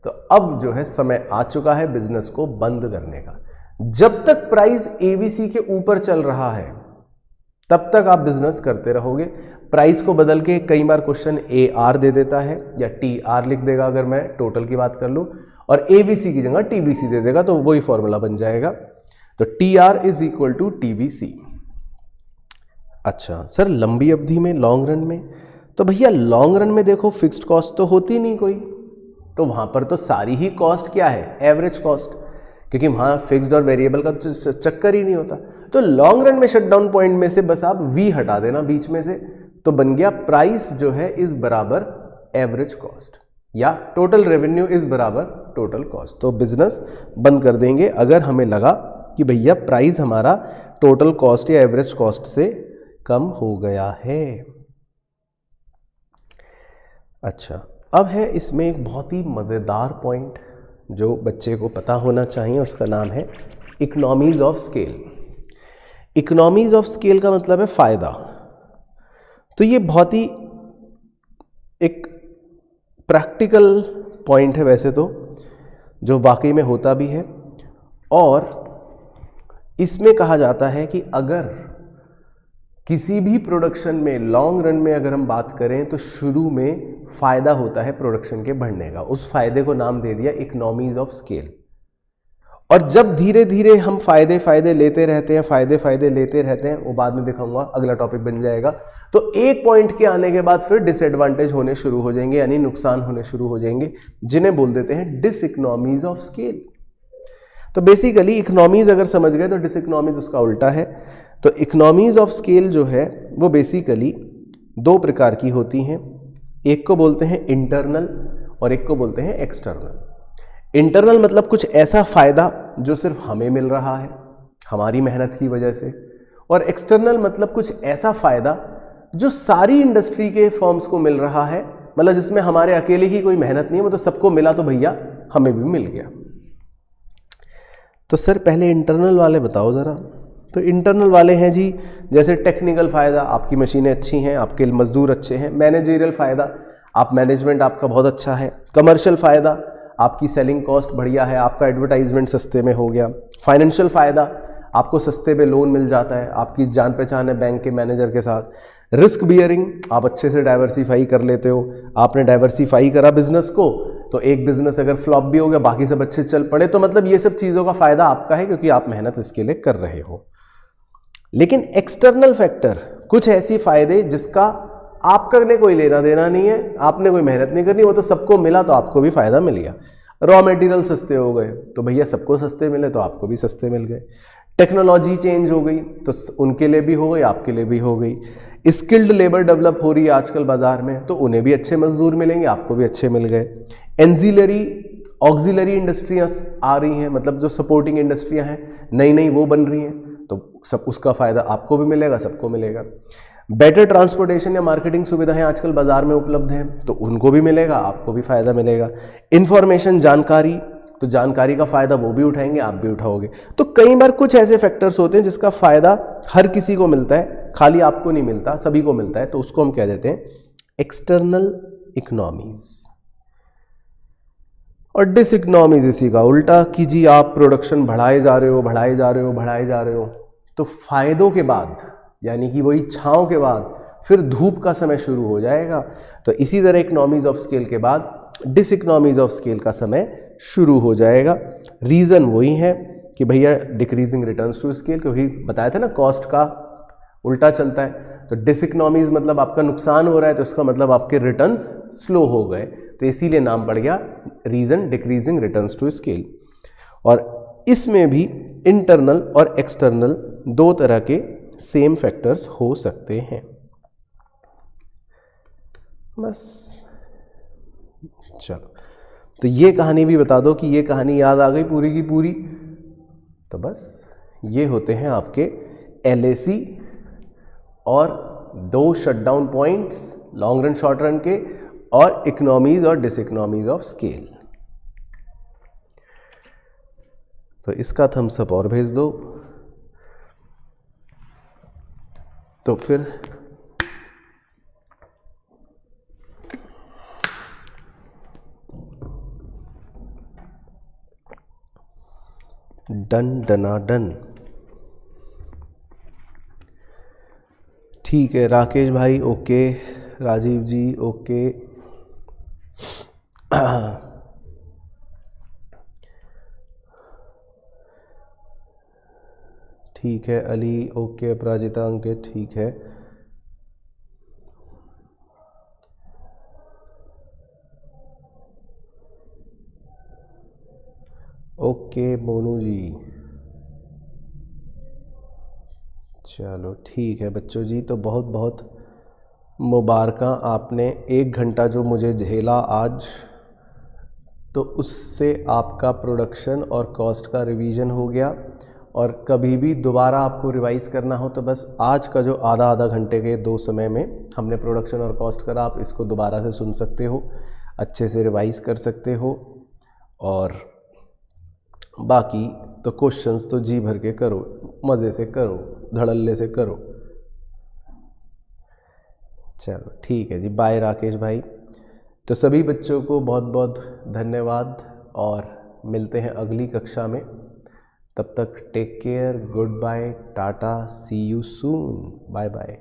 [SPEAKER 1] तो अब जो है समय आ चुका है बिजनेस को बंद करने का। जब तक प्राइस AVC के ऊपर चल रहा है तब तक आप बिजनेस करते रहोगे। प्राइस को बदल के कई बार क्वेश्चन AR दे देता है या TR लिख देगा, अगर मैं टोटल की बात कर लूं, और AVC की जगह TVC दे देगा, तो वही फॉर्मूला बन जाएगा। तो TR is equal to TVC। अच्छा सर लंबी अवधि में, लॉन्ग रन में, तो भैया लॉन्ग रन में देखो फिक्स्ड कॉस्ट तो होती नहीं कोई, तो वहां पर तो सारी ही कॉस्ट क्या है? एवरेज कॉस्ट, क्योंकि वहां फिक्स्ड और वेरिएबल का चक्कर ही नहीं होता। तो लॉन्ग रन में शटडाउन पॉइंट में से बस आप V हटा देना बीच में से, तो बन गया प्राइस जो है इज बराबर एवरेज कॉस्ट, या टोटल रेवेन्यू इज बराबर टोटल कॉस्ट। तो बिजनेस बंद कर देंगे अगर हमें लगा कि भैया प्राइस हमारा टोटल कॉस्ट या एवरेज कॉस्ट से कम हो गया है। अच्छा, अब है इसमें एक बहुत ही मज़ेदार पॉइंट जो बच्चे को पता होना चाहिए, उसका नाम है economies of scale. Economies of scale का मतलब है फ़ायदा। तो ये बहुत ही एक प्रैक्टिकल पॉइंट है वैसे तो, जो वाकई में होता भी है, और इसमें कहा जाता है कि अगर किसी भी प्रोडक्शन में लॉन्ग रन में अगर हम बात करें तो शुरू में फ़ायदा होता है प्रोडक्शन के बढ़ने का। उस फायदे को नाम दे दिया इकोनॉमीज ऑफ स्केल। और जब धीरे धीरे हम फायदे लेते रहते हैं, फायदे लेते रहते हैं, वो बाद में दिखाऊंगा, अगला टॉपिक बन जाएगा, तो एक पॉइंट के आने के बाद फिर डिसएडवांटेज होने शुरू हो जाएंगे, यानी नुकसान होने शुरू हो जाएंगे, जिन्हें बोल देते हैं डिसइकोनॉमीज ऑफ स्केल। तो बेसिकली इकोनॉमीज अगर समझ गए तो डिसइकोनॉमीज उसका उल्टा है। तो इकोनॉमीज ऑफ स्केल जो है वो बेसिकली दो प्रकार की होती हैं। एक को बोलते हैं इंटरनल और एक को बोलते हैं एक्सटर्नल। इंटरनल मतलब कुछ ऐसा फ़ायदा जो सिर्फ हमें मिल रहा है हमारी मेहनत की वजह से, और एक्सटर्नल मतलब कुछ ऐसा फ़ायदा जो सारी इंडस्ट्री के फर्म्स को मिल रहा है, मतलब जिसमें हमारे अकेले की कोई मेहनत नहीं है, वो तो सबको मिला तो भैया हमें भी मिल गया। तो सर पहले इंटरनल वाले बताओ ज़रा। तो इंटरनल वाले हैं जी, जैसे टेक्निकल फ़ायदा, आपकी मशीनें अच्छी हैं, आपके मज़दूर अच्छे हैं। मैनेजरियल फ़ायदा, आप मैनेजमेंट आपका बहुत अच्छा है। कमर्शियल फ़ायदा, आपकी सेलिंग कॉस्ट बढ़िया है, आपका एडवर्टाइजमेंट सस्ते में हो गया। फाइनेंशियल फ़ायदा, आपको सस्ते पे लोन मिल जाता है, आपकी जान पहचान है बैंक के मैनेजर के साथ। रिस्क बियरिंग, आप अच्छे से डाइवर्सिफाई कर लेते हो, आपने डाइवर्सिफाई करा बिजनेस को, तो एक बिजनेस अगर फ्लॉप भी हो गया बाकी सब अच्छे चल पड़े, तो मतलब ये सब चीज़ों का फ़ायदा आपका है क्योंकि आप मेहनत इसके लिए कर रहे हो। लेकिन एक्सटर्नल फैक्टर, कुछ ऐसी फ़ायदे जिसका आपका ने कोई लेना देना नहीं है, आपने कोई मेहनत नहीं करनी, वो तो सबको मिला तो आपको भी फायदा मिल गया। रॉ मटेरियल सस्ते हो गए तो भैया सबको सस्ते मिले तो आपको भी सस्ते मिल गए। टेक्नोलॉजी चेंज हो गई तो उनके लिए भी हो गई, आपके लिए भी हो गई। स्किल्ड लेबर डेवलप हो रही है आजकल बाजार में, तो उन्हें भी अच्छे मजदूर मिलेंगे, आपको भी अच्छे मिल गए। एंजिलरी ऑक्सिलरी इंडस्ट्रियाँ आ रही हैं, मतलब जो सपोर्टिंग इंडस्ट्रियाँ हैं नई नई वो बन रही हैं, तो सब उसका फ़ायदा आपको भी मिलेगा, सबको मिलेगा। बेटर ट्रांसपोर्टेशन या मार्केटिंग सुविधाएं आजकल बाजार में उपलब्ध हैं, तो उनको भी मिलेगा, आपको भी फ़ायदा मिलेगा। इन्फॉर्मेशन जानकारी, तो जानकारी का फ़ायदा वो भी उठाएंगे, आप भी उठाओगे। तो कई बार कुछ ऐसे फैक्टर्स होते हैं जिसका फ़ायदा हर किसी को मिलता है, खाली आपको नहीं मिलता, सभी को मिलता है, तो उसको हम कह देते हैं एक्सटर्नल इकोनॉमीज़। और डिसइकोनॉमीज इसी का उल्टा कि जी आप प्रोडक्शन बढ़ाए जा रहे हो, बढ़ाए जा रहे हो, बढ़ाए जा रहे हो, तो फायदों के बाद यानी कि वही छाँव के बाद फिर धूप का समय शुरू हो जाएगा। तो इसी तरह इकोनॉमीज ऑफ स्केल के बाद डिसइकोनॉमीज ऑफ स्केल का समय शुरू हो जाएगा। रीज़न वही है कि भैया डिक्रीजिंग रिटर्न्स टू स्केल, क्योंकि बताया था ना कॉस्ट का उल्टा चलता है। तो डिसइकोनॉमीज मतलब आपका नुकसान हो रहा है, तो इसका मतलब आपके रिटर्न्स स्लो हो गए, तो इसीलिए नाम पड़ गया reason decreasing returns to scale. और इसमें भी इंटरनल और एक्सटर्नल दो तरह के सेम फैक्टर्स हो सकते हैं। बस चलो, तो ये कहानी भी बता दो कि ये कहानी याद आ गई पूरी की पूरी। तो बस ये होते हैं आपके LAC और दो shutdown points long run short run के, और इकोनॉमीज और डिसइकोनॉमीज ऑफ स्केल। तो इसका थम्स अप और भेज दो। तो फिर डन डना डन। ठीक है राकेश भाई ओके, राजीव जी ओके, ठीक है अली ओके, अपराजिता अंकित ठीक है। ओके मोनू जी, चलो ठीक है बच्चों जी। तो बहुत बहुत मुबारकां, आपने 1 घंटा जो मुझे झेला आज, तो उससे आपका प्रोडक्शन और कॉस्ट का रिवीजन हो गया। और कभी भी दोबारा आपको रिवाइज़ करना हो तो बस आज का जो आधा घंटे के 2 समय में हमने प्रोडक्शन और कॉस्ट करा, आप इसको दोबारा से सुन सकते हो, अच्छे से रिवाइज़ कर सकते हो। और बाकी तो क्वेश्चंस तो जी भर के करो, मज़े से करो, धड़ल्ले से करो। चलो ठीक है जी, बाय राकेश भाई। तो सभी बच्चों को बहुत बहुत धन्यवाद और मिलते हैं अगली कक्षा में। तब तक टेक केयर, गुड बाय, टाटा, see you soon, bye bye.